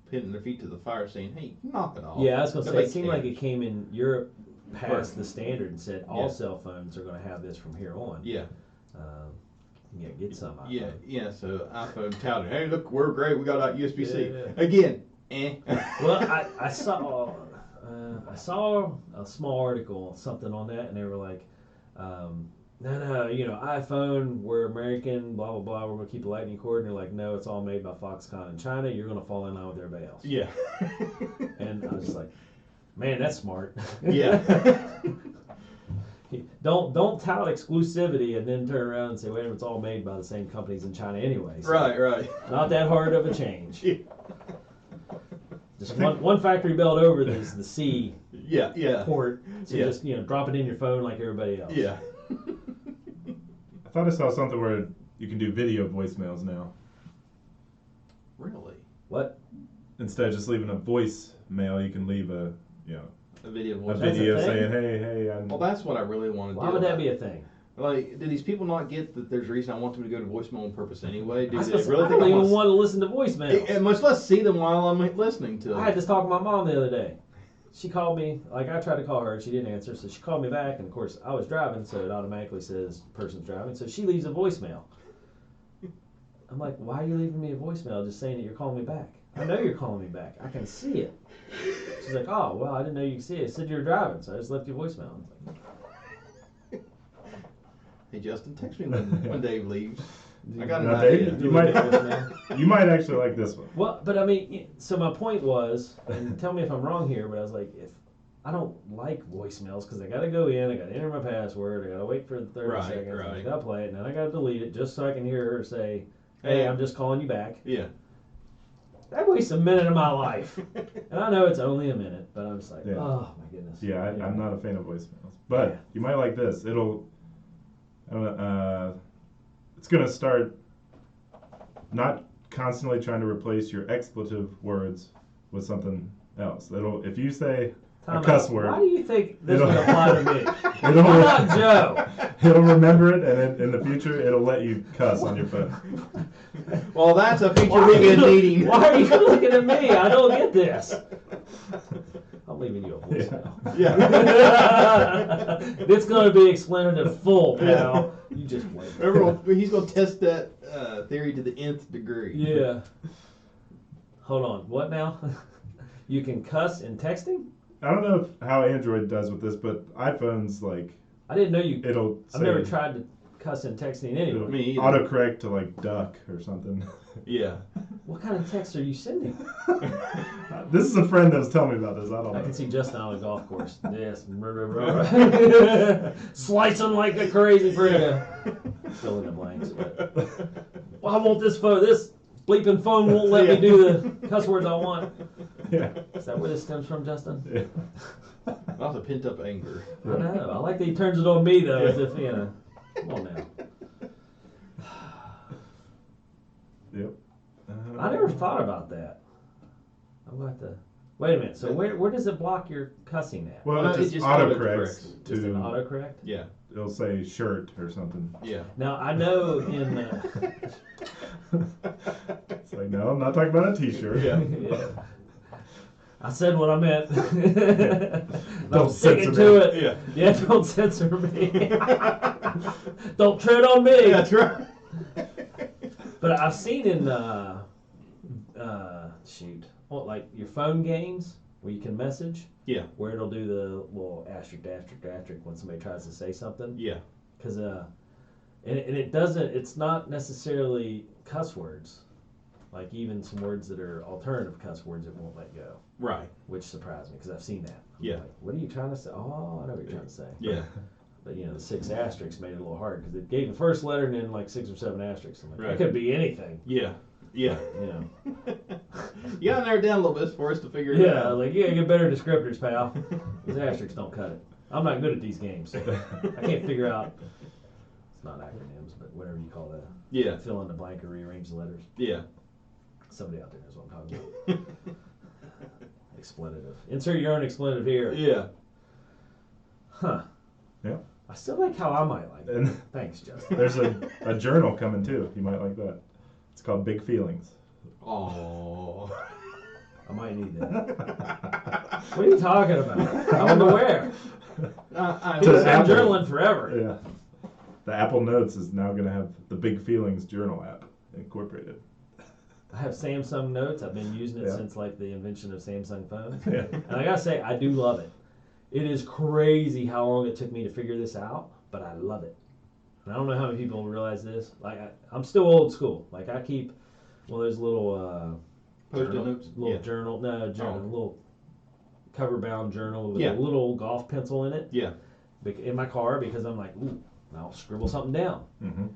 putting their feet to the fire, saying, "Hey, knock it off." Yeah, I was gonna say Nobody it seemed like cares. it came in Europe past Right. the standard and said all Yeah. cell phones are gonna have this from here on. Yeah, Yeah, get some iPhone. yeah. So iPhone touted, "Hey, look, we're great. We got out USB-C Yeah. again." Eh. Well, I saw a small article, something on that, and they were like, no, you know, iPhone, we're American, blah, blah, blah, we're going to keep the lightning cord. And they're like, no, it's all made by Foxconn in China. You're going to fall in line with everybody else. Yeah. And I was just like, man, that's smart. Yeah. Don't tout exclusivity and then turn around and say, wait a minute, it's all made by the same companies in China anyway. So Right. not that hard of a change. Yeah. Just one factory belt over is the C Yeah. port. So Yeah. just, you know, drop it in your phone like everybody else. Yeah. I thought I saw something where you can do video voicemails now. Really? What? Instead of just leaving a voicemail, you can leave a A video a voice. That's a video thing? saying, hey, I'm Well, that's what I really want to do. Why would that be a thing? Like, do these people not get that there's a reason I want them to go to voicemail on purpose anyway? Do I they don't really think I even want want to listen to voicemails. and much less see them while I'm listening to them? I had this talk with my mom the other day. she called me, like I tried to call her, she didn't answer, so she called me back, and of course I was driving, so it automatically says person's driving, so she leaves a voicemail. I'm like, why are you leaving me a voicemail just saying that you're calling me back? I know you're calling me back. I can see it. She's like, oh, well, I didn't know you could see it. It said you were driving, so I just left you a voicemail. I was like, Hey, Justin, text me when Dave leaves. I got an Now, idea. Dave, you might actually like this one. well, but I mean, so my point was, and tell me if I'm wrong here, but I was like, if I don't like voicemails because I got to go in, I got to enter my password, I got to wait for 30 seconds, I got to play it, and then I got to delete it just so I can hear her say, hey, I'm just calling you back. Yeah. That wastes a minute of my life. And I know it's only a minute, but I'm just like, Yeah. oh my goodness. Yeah, I'm not a fan of voicemails. But Yeah. you might like this. It's going to start not constantly trying to replace your expletive words with something else. If you say Time a cuss out. word, Why do you think this It'll- would apply to me? it'll, I'm not Joe. it'll remember it, and in the future, it'll let you cuss on your phone. Well, that's a feature Why we've are you been look- needing. Why are you looking at me? I don't get this. I'm leaving you a voicemail. Yeah. It's going to be explanative full, pal. You just wait. Everyone, he's going to test that theory to the nth degree. Yeah. Hold on. What now? You can cuss in texting? I don't know how Android does with this, but iPhones, like, I didn't know you. it'll say, I've never tried to cuss in texting anyway. it'll Me either. autocorrect to, like, duck or something. Yeah. What kind of text are you sending? This is a friend that was telling me about this. I don't I know. can see Justin on a golf course. Yes. Slicing like a crazy friend. Fill in the blanks. But, well, I want this phone. This bleeping phone won't let me do the cuss words I want. Yeah. Is that where this stems from, Justin? Yeah. Lots of pent up anger. I know. I like that he turns it on me, though, as if, you know. Come on now. Yep. I never thought about that. I'm going to. Wait a minute. So where does it block your cussing at? Well, Well, it it just just autocorrects Just an to. autocorrect? Yeah. It'll say shirt or something. Yeah. Now, I know in. It's like, no, I'm not talking about a T-shirt. Yeah. Yeah. I said what I meant. I'm Don't sticking censor to me. it. Yeah. Yeah, don't censor me. Don't tread on me. That's right. But I've seen in like your phone games where you can message. Yeah. Where it'll do the little asterisk when somebody tries to say something. Yeah. Because and it doesn't. It's not necessarily cuss words. Like even some words that are alternative cuss words, it won't let go. Right. Which surprised me because I've seen that. I'm Yeah. like, what are you trying to say? Oh, I know what you're trying to say. Yeah. But the 6 asterisks made it a little hard because it gave the first letter and then like 6 or 7 asterisks. I'm like, Right. it could be anything. Yeah. Yeah. You know. You gotta narrow it down a little bit for us to figure it Yeah, out. like you gotta get better descriptors, pal. These asterisks don't cut it. I'm not good at these games. I can't figure out. It's not acronyms, but whatever you call that. Yeah. Fill in the blank or rearrange the letters. Yeah. Somebody out there knows what I'm talking about. Expletive. Insert your own expletive here. Yeah. Huh. Yeah. I still like how I might like it. And Thanks, Justin. there's a journal coming too. You might like that. It's called Big Feelings. Oh. I might need that. What are you talking about? I'm aware. I To I've been Apple. journaling forever. Yeah. The Apple Notes is now going to have the Big Feelings journal app incorporated. I have Samsung Notes. I've been using it Yeah. since like the invention of Samsung phones. Yeah. And I gotta say, I do love it. It is crazy how long it took me to figure this out, but I love it. And I don't know how many people realize this. Like I'm still old school. Like I keep there's little Post-it journal, notes? little Yeah. journal, no journal, Oh. little cover bound journal with Yeah. a little golf pencil in it. Yeah. In my car because I'm like, ooh, I'll scribble something down. Mm-hmm.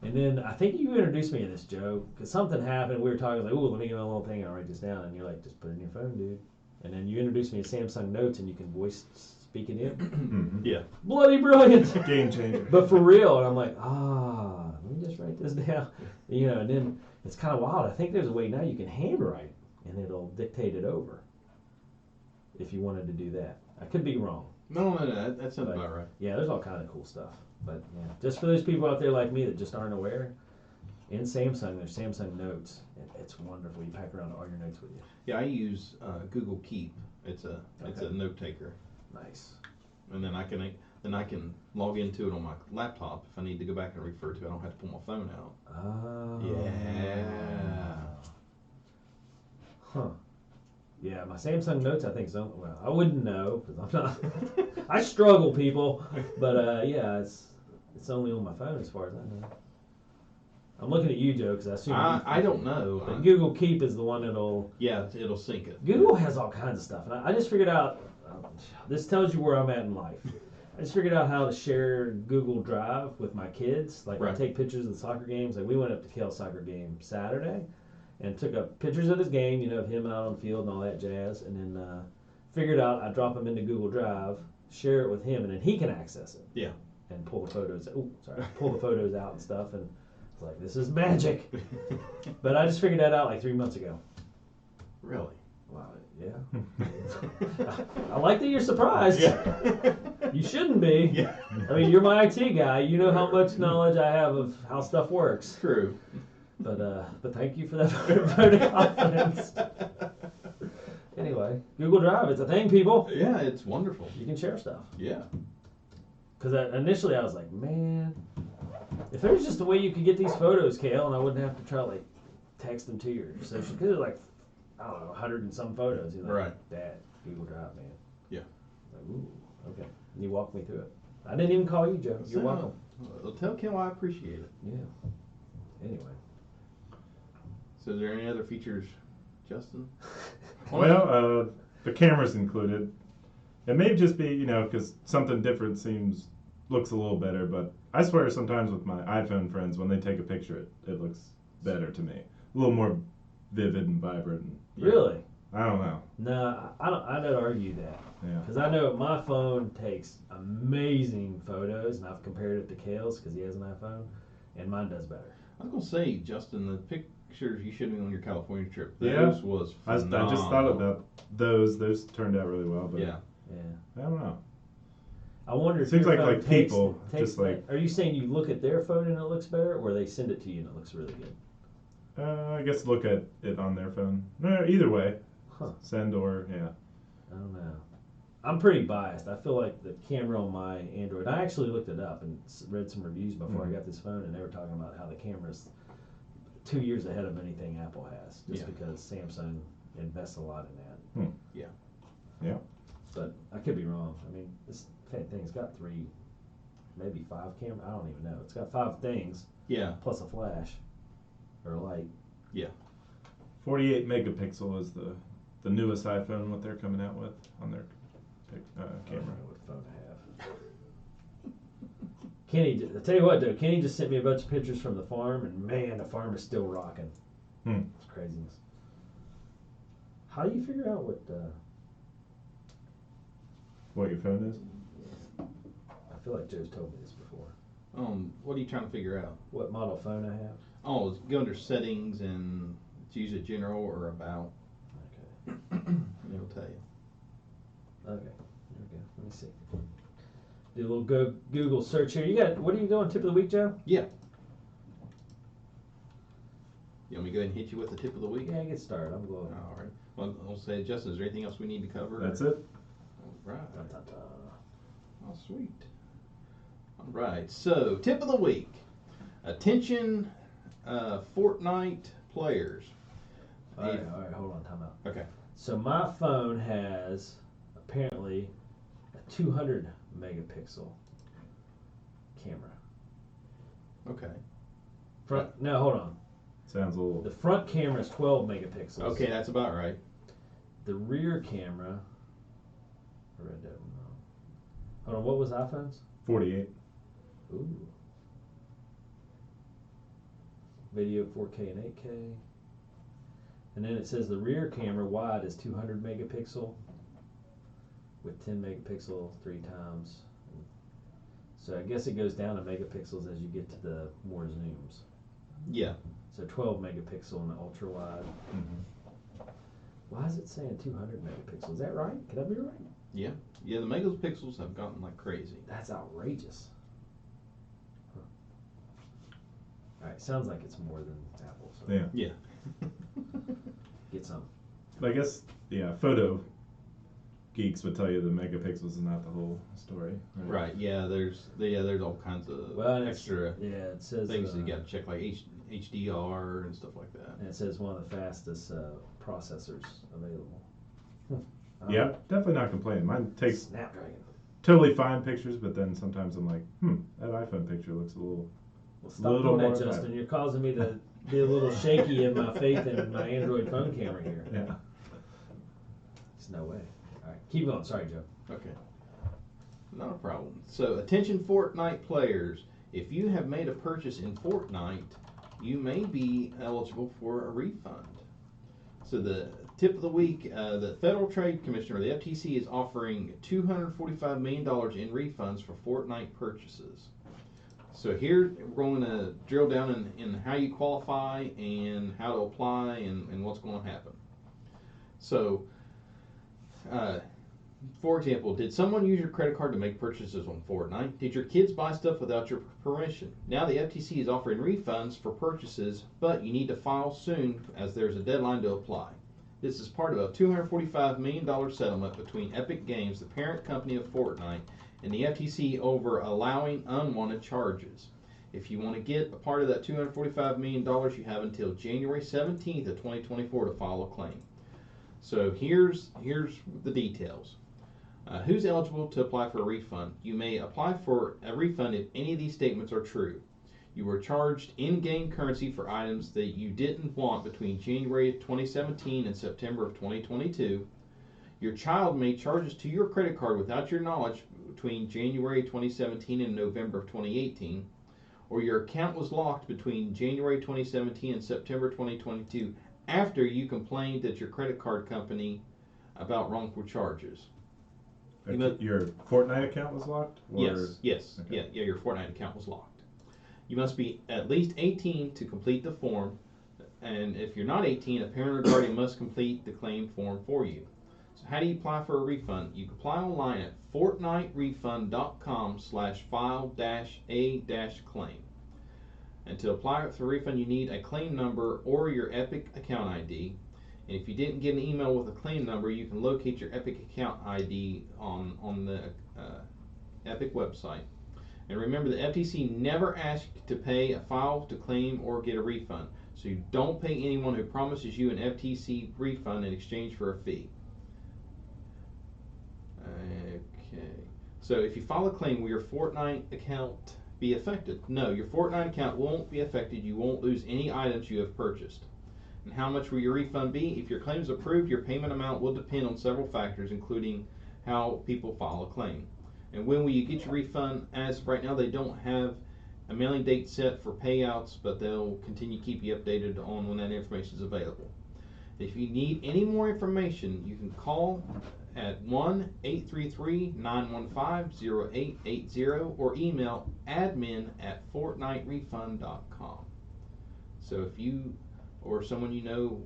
And then I think you introduced me to this, Joe, because something happened. We were talking like, ooh, let me get a little thing and I'll write this down. And you're like, just put it in your phone, dude. And then you introduced me to Samsung Notes and you can voice speak it in. Mm-hmm. Yeah. Bloody brilliant. Game changer. But for real, and I'm like, let me just write this down. And then it's kind of wild. I think there's a way now you can handwrite and it'll dictate it over if you wanted to do that. I could be wrong. No, that sounds about right. Yeah, there's all kind of cool stuff. But yeah, just for those people out there like me that just aren't aware, in Samsung, there's Samsung Notes. And it's wonderful. You pack around all your notes with you. Yeah, I use Google Keep It's a Okay. note taker, Nice. and then I can log into it on my laptop if I need to go back and refer to it. I don't have to pull my phone out. Oh. Yeah. Huh. Yeah, my Samsung Notes, I think so. Well, I wouldn't know because I'm not. I struggle, people. But yeah, it's only on my phone as far as I know. I'm looking at you, Joe, because I assume. I don't know. But Google Keep is the one that'll. Yeah, it'll sync it. Google has all kinds of stuff, and I just figured out. This tells you where I'm at in life. I just figured out how to share Google Drive with my kids. Like I Right. take pictures of the soccer games. Like we went up to Kale's soccer game Saturday, and took up pictures of his game. You know, of him out on the field and all that jazz. And then figured out I drop them into Google Drive, share it with him, and then he can access it. Yeah. And pull the photos. Pull the photos out and stuff. And it's like this is magic. But I just figured that out like 3 months ago. Really? Wow. Yeah. I like that you're surprised. Yeah. You shouldn't be. Yeah. I mean, you're my IT guy. You know how much knowledge I have of how stuff works. True. But thank you for that vote of confidence. Anyway, Google Drive, it's a thing, people. Yeah, it's wonderful. You can share stuff. Yeah. Because initially I was like, man, if there was just a way you could get these photos, Kale, and I wouldn't have to try to like text them to your social, because like, I don't know, 100 and some photos. You're like, Right. Dad, Google Drive, man. Yeah. Like, ooh, okay. And you walked me through it. I didn't even call you, Joe. You're So, welcome. Well, tell Kim I appreciate it. Yeah. Anyway. So, is there any other features, Justin? Well, the camera's included. It may just be, you know, because something different looks a little better, but I swear sometimes with my iPhone friends, when they take a picture, it looks better to me. A little more vivid and vibrant. And, Really? I don't know. No, I don't argue that. Yeah. Because I know my phone takes amazing photos, and I've compared it to Kale's because he has an iPhone, and mine does better. I was gonna say, Justin, the pictures you showed me on your California trip, Yeah. those was I phenomenal. just thought about those. Those turned out really well, but Yeah. Yeah. I don't know. I wonder if Seems your like- phone like takes, people, takes just like- Are you saying you look at their phone and it looks better, or they send it to you and it looks really good? I guess look at it on their phone. No, either way. Huh. Send or, yeah. I don't know. I'm pretty biased. I feel like the camera on my Android. I actually looked it up and read some reviews before I got this phone, and they were talking about how the camera's 2 years ahead of anything Apple has, just Yeah. because Samsung invests a lot in that. Yeah. Yeah. But I could be wrong. I mean, this thing's got 3, maybe 5 cameras. I don't even know. It's got 5 things Yeah. plus a flash or a light. 48 megapixel is the newest iPhone, what they're coming out with on their I don't camera. know what phone I have. Kenny, I tell you what though, Kenny just sent me a bunch of pictures from the farm, and man, the farm is still rocking. It's craziness. How do you figure out What your phone is? I feel like Joe's told me this before. What are you trying to figure out? What model phone I have? Oh, it's go under settings and choose a general or about. Okay. It'll tell you. Okay. There we go. Let me see. Do a little Google search here. What are you doing? Tip of the week, Joe? Yeah. You want me to go ahead and hit you with the tip of the week? Yeah, get started. I'm going. All right. Well, I'll say, Justin, is there anything else we need to cover? That's it? All right. Da-da-da. Oh, sweet. All right. So, tip of the week. Attention, Fortnite players. All right, hold on, time out. Okay. So my phone has apparently a 200 megapixel camera. Okay. No, hold on. Sounds a little. The front camera is 12 megapixels. Okay, that's about right. The rear camera, I read that one wrong. Hold on, what was iPhone's? 48. Ooh. Video 4K and 8K. And then it says the rear camera wide is 200 megapixel with 10 megapixel 3 times. So I guess it goes down to megapixels as you get to the more zooms. Yeah. So 12 megapixel in the ultra wide. Mm-hmm. Why is it saying 200 megapixels? Is that right? Could that be right? Yeah. Yeah, the megapixels have gotten like crazy. That's outrageous. Huh. Alright, sounds like it's more than Apple. So Yeah. Yeah. get some. I guess, yeah, photo geeks would tell you the megapixels is not the whole story. Right. Yeah. There's all kinds of extra it says things that you got to check, like HDR and stuff like that. And it says one of the fastest processors available. Yeah, definitely not complaining. Mine takes Snapdragon. totally fine pictures, but then sometimes I'm like, that iPhone picture looks a little. Well, stop doing that, Justin. You're causing me to be a little shaky in my faith in my Android phone camera here. Yeah. There's no way. All right, keep going. Sorry, Joe. Okay. Not a problem. So, attention Fortnite players. If you have made a purchase in Fortnite, you may be eligible for a refund. So the tip of the week, the Federal Trade Commission, or the FTC, is offering $245 million in refunds for Fortnite purchases. So here we're going to drill down in how you qualify and how to apply and what's going to happen. So, for example, did someone use your credit card to make purchases on Fortnite? Did your kids buy stuff without your permission? Now the FTC is offering refunds for purchases, but you need to file soon as there's a deadline to apply. This is part of a $245 million settlement between Epic Games, the parent company of Fortnite, and the FTC over allowing unwanted charges. If you want to get a part of that $245 million, you have until January 17th of 2024 to file a claim. So here's the details. Who's eligible to apply for a refund? You may apply for a refund if any of these statements are true. You were charged in-game currency for items that you didn't want between January of 2017 and September of 2022. Your child made charges to your credit card without your knowledge between January 2017 and November of 2018. Or your account was locked between January 2017 and September 2022 after you complained at your credit card company about wrongful charges. Your Fortnite account was locked? Yes. Okay. Yeah, your Fortnite account was locked. You must be at least 18 to complete the form, and if you're not 18, a parent or guardian must complete the claim form for you. So how do you apply for a refund? You can apply online at fortniterefund.com/file-a-claim. And to apply for a refund, you need a claim number or your Epic account ID. And if you didn't get an email with a claim number, you can locate your Epic account ID on the Epic website. And remember, the FTC never asks you to pay a file to claim or get a refund. So you don't pay anyone who promises you an FTC refund in exchange for a fee. Okay. So if you file a claim, will your Fortnite account be affected? No, your Fortnite account won't be affected. You won't lose any items you have purchased. And how much will your refund be? If your claim is approved, your payment amount will depend on several factors, including how people file a claim. And when will you get your refund? As of right now, they don't have a mailing date set for payouts, but they'll continue to keep you updated on when that information is available. If you need any more information, you can call at 1-833-915-0880 or email admin@fortniterefund.com. So if you or someone you know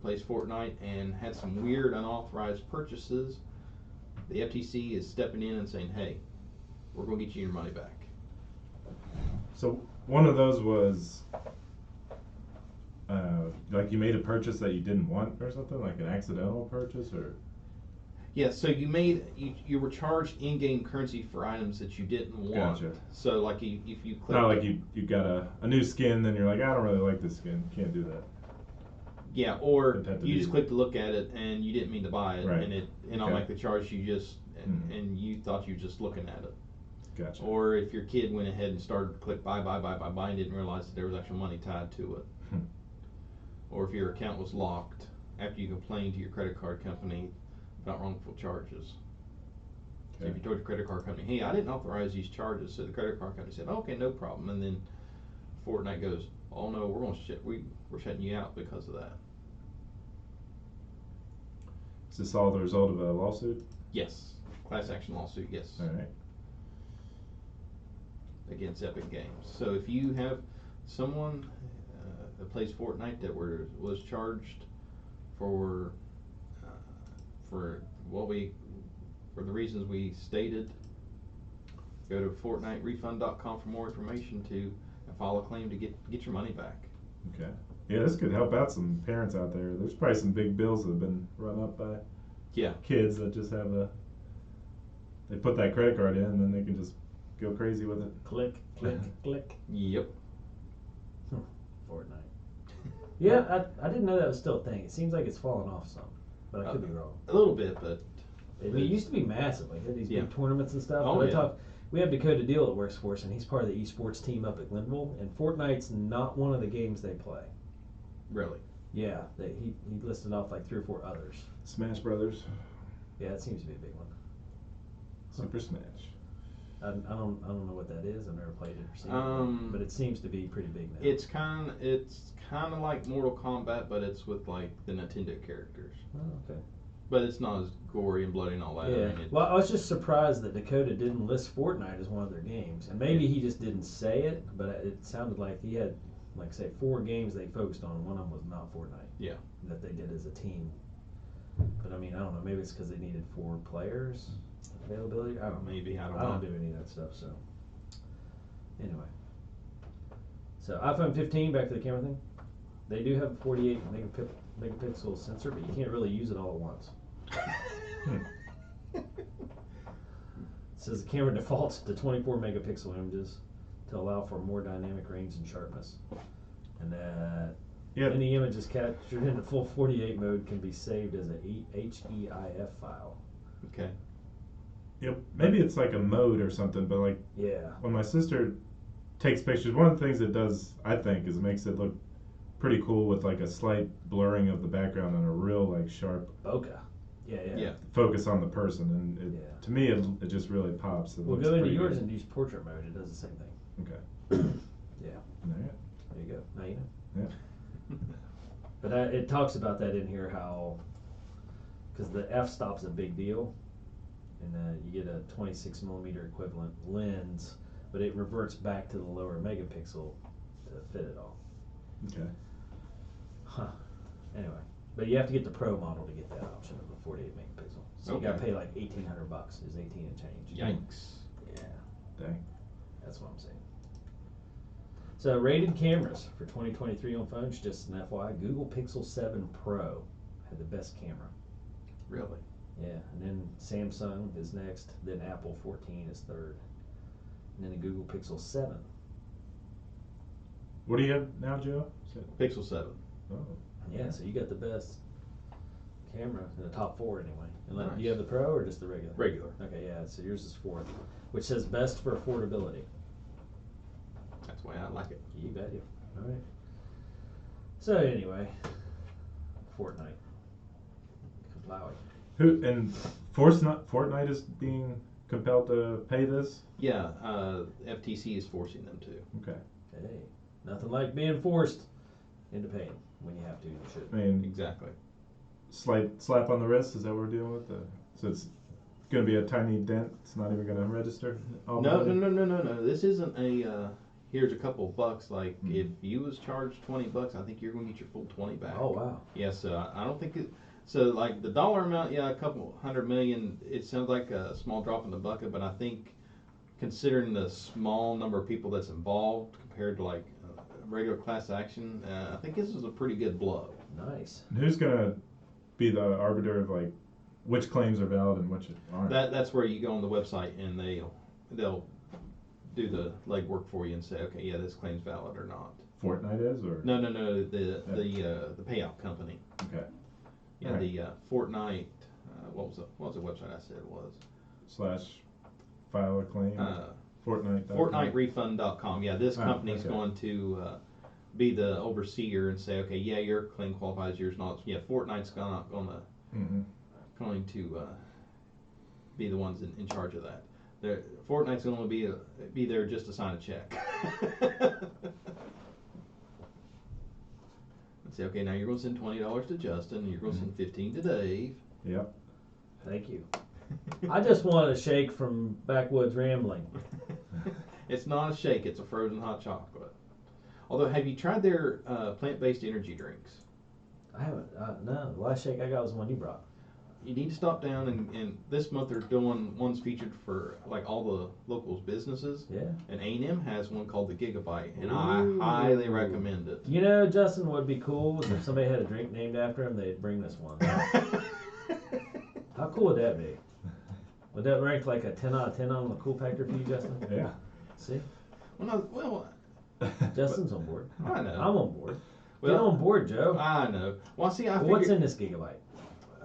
plays Fortnite and had some weird unauthorized purchases, the FTC is stepping in and saying, hey, we're going to get you your money back. So one of those was like you made a purchase that you didn't want or something, like an accidental purchase, or? Yeah, so you were charged in-game currency for items that you didn't want. Gotcha. So like if you click, not like you got a new skin, then you're like, I don't really like this skin. Can't do that. Yeah, or you just clicked to look at it and you didn't mean to buy it, right. and it automatically charged you just and you thought you were just looking at it. Gotcha. Or if your kid went ahead and started to click buy and didn't realize that there was actual money tied to it. Or if your account was locked after you complained to your credit card company about wrongful charges. So if you told your credit card company, hey, I didn't authorize these charges, so the credit card company said, okay, no problem, and then Fortnite goes, oh no, we're shutting you out because of that. Is this all the result of a lawsuit? Yes, class action lawsuit. Yes. All right. Against Epic Games. So if you have someone that plays Fortnite that was charged for the reasons we stated, go to fortniterefund.com for more information and file a claim to get your money back. Okay. Yeah, this could help out some parents out there. There's probably some big bills that have been run up by Yeah. kids that just have they put that credit card in and then they can just go crazy with it. Click, click, click. Yep. Fortnite. Yeah, I didn't know that was still a thing. It seems like it's fallen off some, but I could be wrong. A little bit, but I mean, it used to be massive. Like, they had these Yeah. big tournaments and stuff. Oh, But yeah. we have Dakota Deal that works for us, and he's part of the esports team up at Glenville. And Fortnite's not one of the games they play. really. Yeah, he listed off like 3 or 4 others. Smash Brothers, Yeah, it seems to be a big one. Super Smash. I don't know what that is. I've never played it or seen it, but it seems to be pretty big now. It's kind of like Mortal Kombat, but it's with like the Nintendo characters. Oh, okay. But it's not as gory and bloody and all that. Yeah. I mean, Well, I was just surprised that Dakota didn't list Fortnite as one of their games, and maybe he just didn't say it, but it sounded like he had, like, say, 4 games they focused on. One of them was not Fortnite. Yeah. That they did as a team. But I mean, I don't know. Maybe it's because they needed 4 players availability. I don't know. Maybe, I don't I don't know. do any of that stuff. So anyway, so iPhone 15. Back to the camera thing. They do have a 48 megapixel sensor, but you can't really use it all at once. It says the camera defaults to 24 megapixel images to allow for more dynamic range and sharpness, and that any images captured in the full 48 mode can be saved as a HEIF file. Okay. Yep. Maybe it's like a mode or something, but like Yeah. when my sister takes pictures, one of the things it does, I think, is it makes it look pretty cool with like a slight blurring of the background and a real like sharp Bokeh. Yeah. Yeah. focus on the person, and Yeah. to me it just really pops. It We'll looks go into pretty yours good. and use portrait mode. It does the same thing. Okay. Yeah. All right. There you go. Now you know. Yeah. But it talks about that in here, how, because the f-stop's a big deal, and you get a 26 millimeter equivalent lens, but it reverts back to the lower megapixel to fit it all. Okay. Huh. Anyway, but you have to get the Pro model to get that option of the 48 megapixel. So you gotta Okay. pay like $1,800. Is 18 and change. Yikes. Yeah, Dang. that's what I'm saying. So rated cameras for 2023 on phones, just an FYI, Google Pixel 7 Pro had the best camera. Really? Yeah, and then Samsung is next, then Apple 14 is third, and then the Google Pixel 7. What do you have now, Joe? Pixel 7. Oh. Yeah, so you got the best camera in the top 4 anyway. And Nice. do you have the Pro or just the regular? Regular. Okay, yeah, so yours is 4th, which says best for affordability. That's the way I like it. You bet you. All right. So anyway, Fortnite. Kaplowy. Who and Fortnite is being compelled to pay this? Yeah, FTC is forcing them to. Okay. Hey, nothing like being forced into paying when you have to. You should. I mean, Exactly. slight slap on the wrist. Is that what we're dealing with? So it's going to be a tiny dent. It's not even going to register. all the No, money? no. This isn't a. Here's a couple of bucks. Like Hmm. if you was charged $20, I think you're going to get your full 20 back. Oh wow. Yeah, so I don't think it. So like the dollar amount, yeah, a couple $100 million. It sounds like a small drop in the bucket, but I think considering the small number of people that's involved compared to like regular class action, I think this is a pretty good blow. Nice. And who's going to be the arbiter of like which claims are valid and which aren't? That's where you go on the website and they'll do the legwork for you and say, okay, yeah, this claim's valid or not. Fortnite is, or No, the payout company. okay. Yeah, Alright. the Fortnite. What was the website I said it was? / file a claim. Fortnite. FortniteRefund.com. Yeah, this Ah, company's okay. going to be the overseer and say, okay, yeah, your claim qualifies, yours not. Yeah, Fortnite's Mm-hmm. going to be the ones in charge of that. Fortnite's going to be there just to sign a check. And say, okay, now you're going to send $20 to Justin, and you're going to send $15 to Dave. Yep. Thank you. I just want a shake from Backwoods Rambling. It's not a shake; it's a frozen hot chocolate. Although, have you tried their plant-based energy drinks? I haven't. No, the last shake I got was the one you brought. You need to stop down and this month they're doing ones featured for like all the locals businesses. Yeah. And A&M has one called the Gigabyte, and Ooh. I highly recommend it. You know, Justin, what would be cool is if somebody had a drink named after him, they'd bring this one. cool would that be? Would that rank like a 10 out of 10 on the cool factor for you, Justin? Yeah. See? Well, Justin's on board. I know. I'm on board. Get Well, on board, Joe. I know. Well, see, Well, what's in this gigabyte?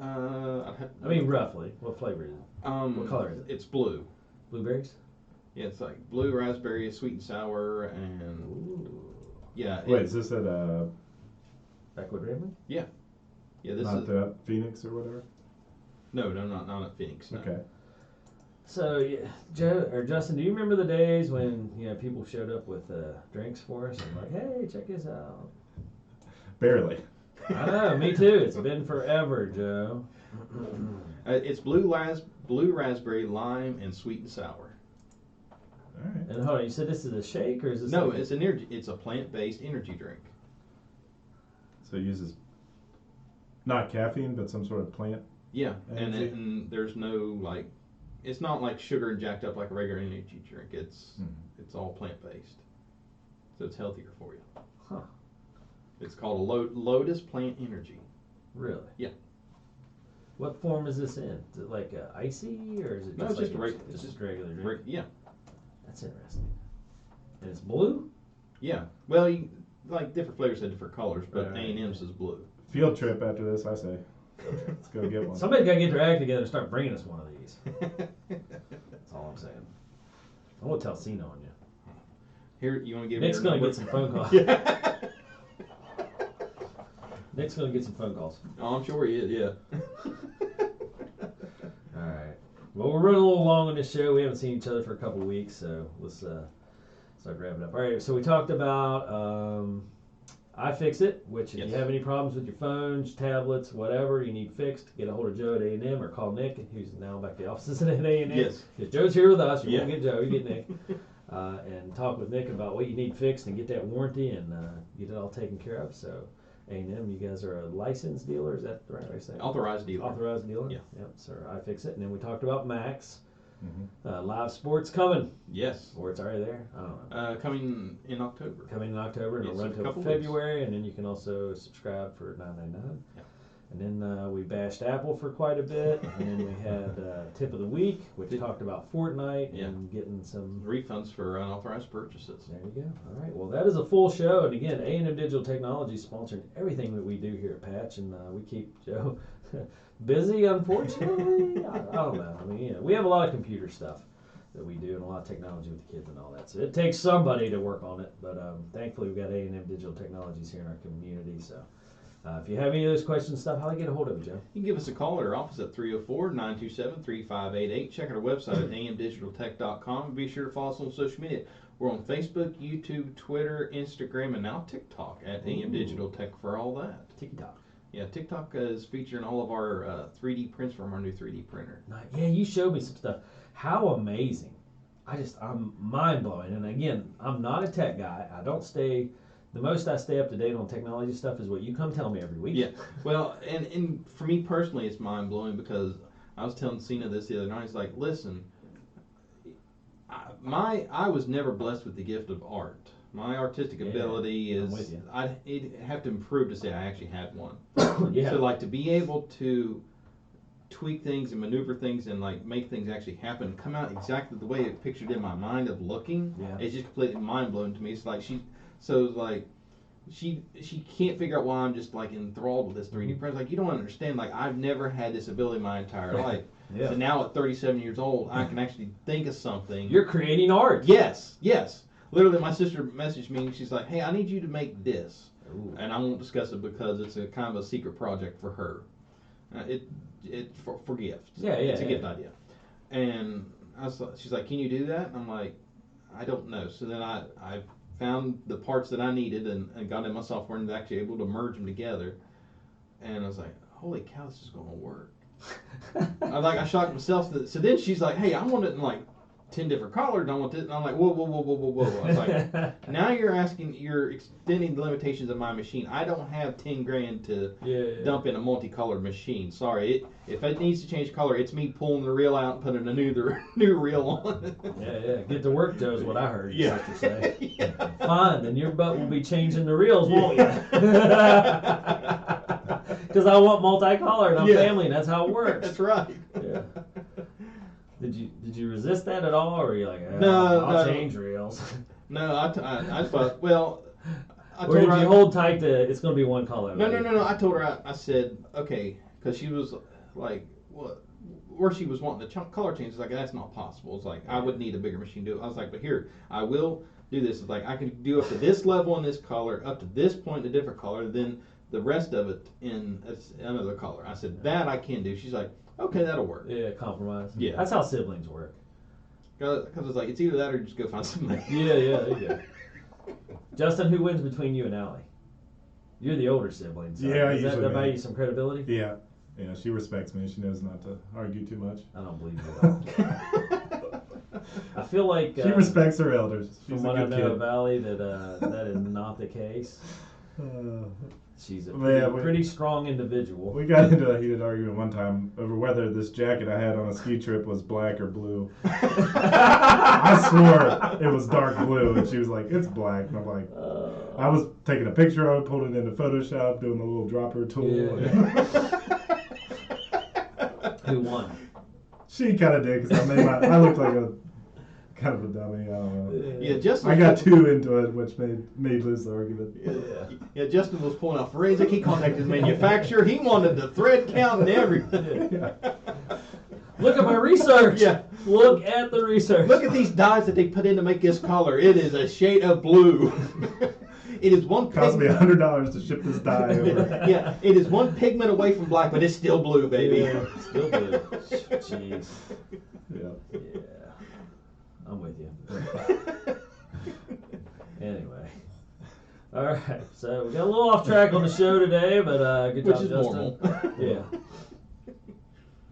I mean, roughly. What flavor is it? What color is it? It's blue. Blueberries? Yeah, it's like blue raspberry, sweet and sour, and Ooh. yeah. Wait, is this at Backwood Rambling? Yeah, this not is the Phoenix or whatever? no, not at Phoenix. No. Okay. So, yeah, Joe or Justin, do you remember the days when people showed up with drinks for us and like, hey, check this out? Barely. I know, me too. It's been forever, Joe. It's blue raspberry, lime, and sweet and sour. All right. And hold on, you said this is a shake or is this? No, like it's an energy. It's a plant-based energy drink. So it uses not caffeine, but some sort of plant. Yeah, Energy? and there's no like, it's not like sugar and jacked up like a regular energy drink. It's all plant-based, so it's healthier for you. Huh? It's called a Lotus Plant Energy. Really? Yeah. What form is this in? Is it like icy or is it No, just it's like just just a regular drink? Yeah, That's interesting. And it's blue? yeah. Well, like different flavors have different colors, but Right. A&M's is blue. Field trip after this, I say. Let's go get one. Somebody's got to get their act together and start bringing us one of these. That's all I'm saying. I'm going to tell Cena on you. Here, you want to give Nick's me your going to number? get some phone calls. Yeah. Nick's going to get some phone calls. Oh, I'm sure he is. Yeah. All right. Well, we're running a little long on this show. We haven't seen each other for a couple of weeks, so let's start wrapping up. All right. So we talked about iFixIT, which if Yes. you have any problems with your phones, tablets, whatever you need fixed, get a hold of Joe at A&M or call Nick, who's now back at the offices at A&M. Yes. Because Joe's here with us. You Yeah. won't get Joe, you get Nick. And talk with Nick about what you need fixed and get that warranty and get it all taken care of. So A&M, you guys are a licensed dealer, is that the right way to say it? Authorized dealer. Authorized dealer? Yeah. Yep, so iFixIT. And then we talked about Max. Mhm. Live sports coming. Yes. Or it's already there. I don't know. Coming in October. Coming in October and Yes, it'll run a till couple February. And then you can also subscribe for $9.99. Yeah. And then we bashed Apple for quite a bit. And then we had Tip of the Week, which talked about Fortnite Yeah. and getting some. Refunds for unauthorized purchases. There you go. All right. Well, that is a full show. And again, A&M Digital Technology sponsoring everything that we do here at Patch. And we keep Joe busy, unfortunately. I don't know. I mean, we have a lot of computer stuff that we do and a lot of technology with the kids and all that. So it takes somebody to work on it. But thankfully, we've got A&M Digital Technologies here in our community. So if you have any of those questions stuff, how do I get a hold of you, Joe? You can give us a call at our office at 304-927-3588. Check out our website at amdigitaltech.com. Be sure to follow us on social media. We're on Facebook, YouTube, Twitter, Instagram, and now TikTok at AM Digital Tech for all that. TikTok. Yeah, TikTok is featuring all of our 3D prints from our new 3D printer. Yeah, you showed me some stuff. How amazing. I'm mind blowing. And again, I'm not a tech guy. I don't stay, the most I stay up to date on technology stuff is what you come tell me every week. Yeah, well, and for me personally, it's mind blowing because I was telling Cena this the other night. It's like, listen, I was never blessed with the gift of art. My artistic ability I'm is, with you. I'd have to improve to say I actually had one. Yeah. So like to be able to tweak things and maneuver things and like make things actually happen, come out exactly the way it pictured in my mind of looking, Yeah. it's just completely mind blowing to me. It's like she can't figure out why I'm just like enthralled with this 3D print. Like, you don't understand. Like, I've never had this ability my entire life. Yeah. So now at 37 years old, I can actually think of something. You're creating art. Yes. Literally, my sister messaged me and she's like, "Hey, I need you to make this," Ooh. and I won't discuss it because it's a kind of a secret project for her. For gifts. Yeah, It's a yeah. gift idea. And she's like, "Can you do that?" And I'm like, "I don't know." So then I found the parts that I needed and got in my software and was actually able to merge them together. And I was like, "Holy cow, this is going to work." I shocked myself. So then she's like, "Hey, I want it in like 10 different colors, and I want this." And I'm like, whoa. I was like, now you're extending the limitations of my machine. I don't have 10 grand to dump in a multicolored machine. Sorry. If it needs to change color, it's me pulling the reel out and putting a new reel on. Yeah. Get to work, Joe, is what I heard your Yeah. sister say. Yeah. Fine, then your butt will be changing the reels, won't you? Because I want multicolored. I'm Yeah. family, and that's how it works. That's right. Yeah. Did you resist that at all, or were you like, No, I'll no. change rails? No, I thought, well, I Or told did her you hold tight to it's going to be one color? No. I told her, I said, okay, because she was like, what? Where she was wanting the color change, it's like, that's not possible. It's like, I would need a bigger machine to do it. I was like, but here, I will do this. It's like, I can do up to this level in this color, up to this point in a different color, then the rest of it in another color. I said, that I can do. She's like, okay, that'll work. Yeah, compromise. Yeah. That's how siblings work. Because it's like, it's either that or just go find somebody. Yeah, there you go. Justin, who wins between you and Allie? You're the older sibling. So Yeah, does that usually buy me. you some credibility? Yeah. Yeah, she respects me. She knows not to argue too much. I don't believe you at all. I feel like She respects her elders. She's from a what I good know kid. of Allie, that is not the case. She's a Yeah, pretty strong individual. We got into a heated argument one time over whether this jacket I had on a ski trip was black or blue. I swore it was dark blue, and she was like, "It's black." And I'm like, I was taking a picture of it, pulled it into Photoshop, doing the little dropper tool. Yeah. Who won? She kind of did, because I looked like a kind of a dummy. I don't know. Yeah, Justin. I got too into it, which made me lose the argument. Yeah, Justin was pulling off forensic. He contacted the manufacturer. He wanted the thread count and everything. Yeah. Look at my research. Yeah. Look at the research. Look at these dyes that they put in to make this color. It is a shade of blue. It is one Cost me pigment. $100 to ship this dye over. Yeah, it is one pigment away from black, but it's still blue, baby. Yeah, still blue. Jeez. Yeah. Yeah. I'm with you. Anyway. All right. So we got a little off track on the show today, but good Which job, is Justin. normal. Yeah.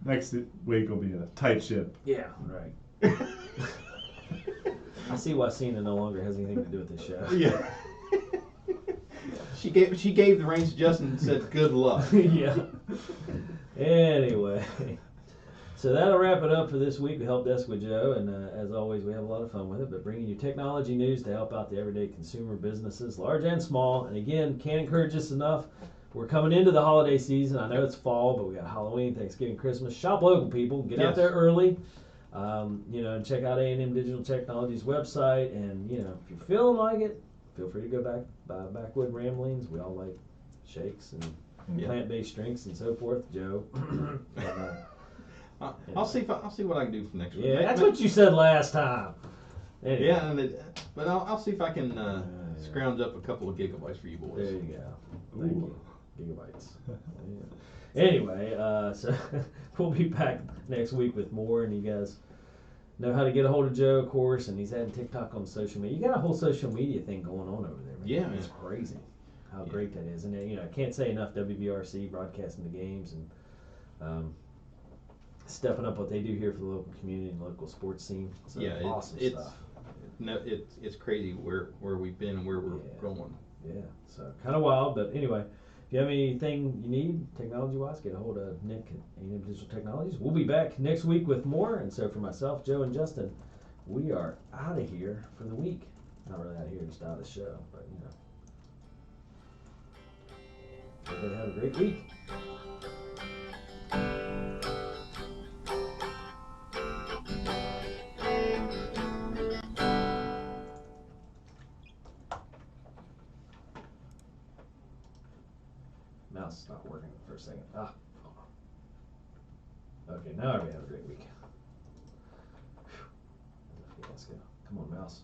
Next week will be a tight ship. Yeah. Right. I see why Cena no longer has anything to do with this show. Yeah. She gave the reins to Justin and said, "Good luck." Yeah. Anyway. So that'll wrap it up for this week with Help Desk with Joe, and as always, we have a lot of fun with it, but bringing you technology news to help out the everyday consumer businesses, large and small. And again, can't encourage us enough. We're coming into the holiday season. I know it's fall, but we got Halloween, Thanksgiving, Christmas. Shop local, people. Get out there early. And check out A&M Digital Technologies website. And, if you're feeling like it, feel free to go back by Backwood Ramblings. We all like shakes and plant-based drinks and so forth, Joe. I'll see what I can do for next week. Yeah, that's what you said last time. Anyway. Yeah, but I'll see if I can scrounge up a couple of gigabytes for you boys. There you go. Thank you. Gigabytes. Yeah. Anyway, so we'll be back next week with more, and you guys know how to get a hold of Joe, of course, and he's adding TikTok on social media. You got a whole social media thing going on over there, man. Yeah, man. It's crazy how great that is. And I can't say enough WBRC broadcasting the games and stepping up what they do here for the local community and local sports scene. So awesome stuff. It's crazy where we've been and where we're going. Yeah, so kind of wild, but anyway, if you have anything you need technology-wise, get a hold of Nick at A&M Digital Technologies. We'll be back next week with more, and so for myself, Joe, and Justin, we are out of here for the week. Not really out of here, just out of the show, but everybody have a great week. Mouse stopped working for a second. Hold on. Okay, now everybody have a great week. Whew. Let's go. Come on, mouse.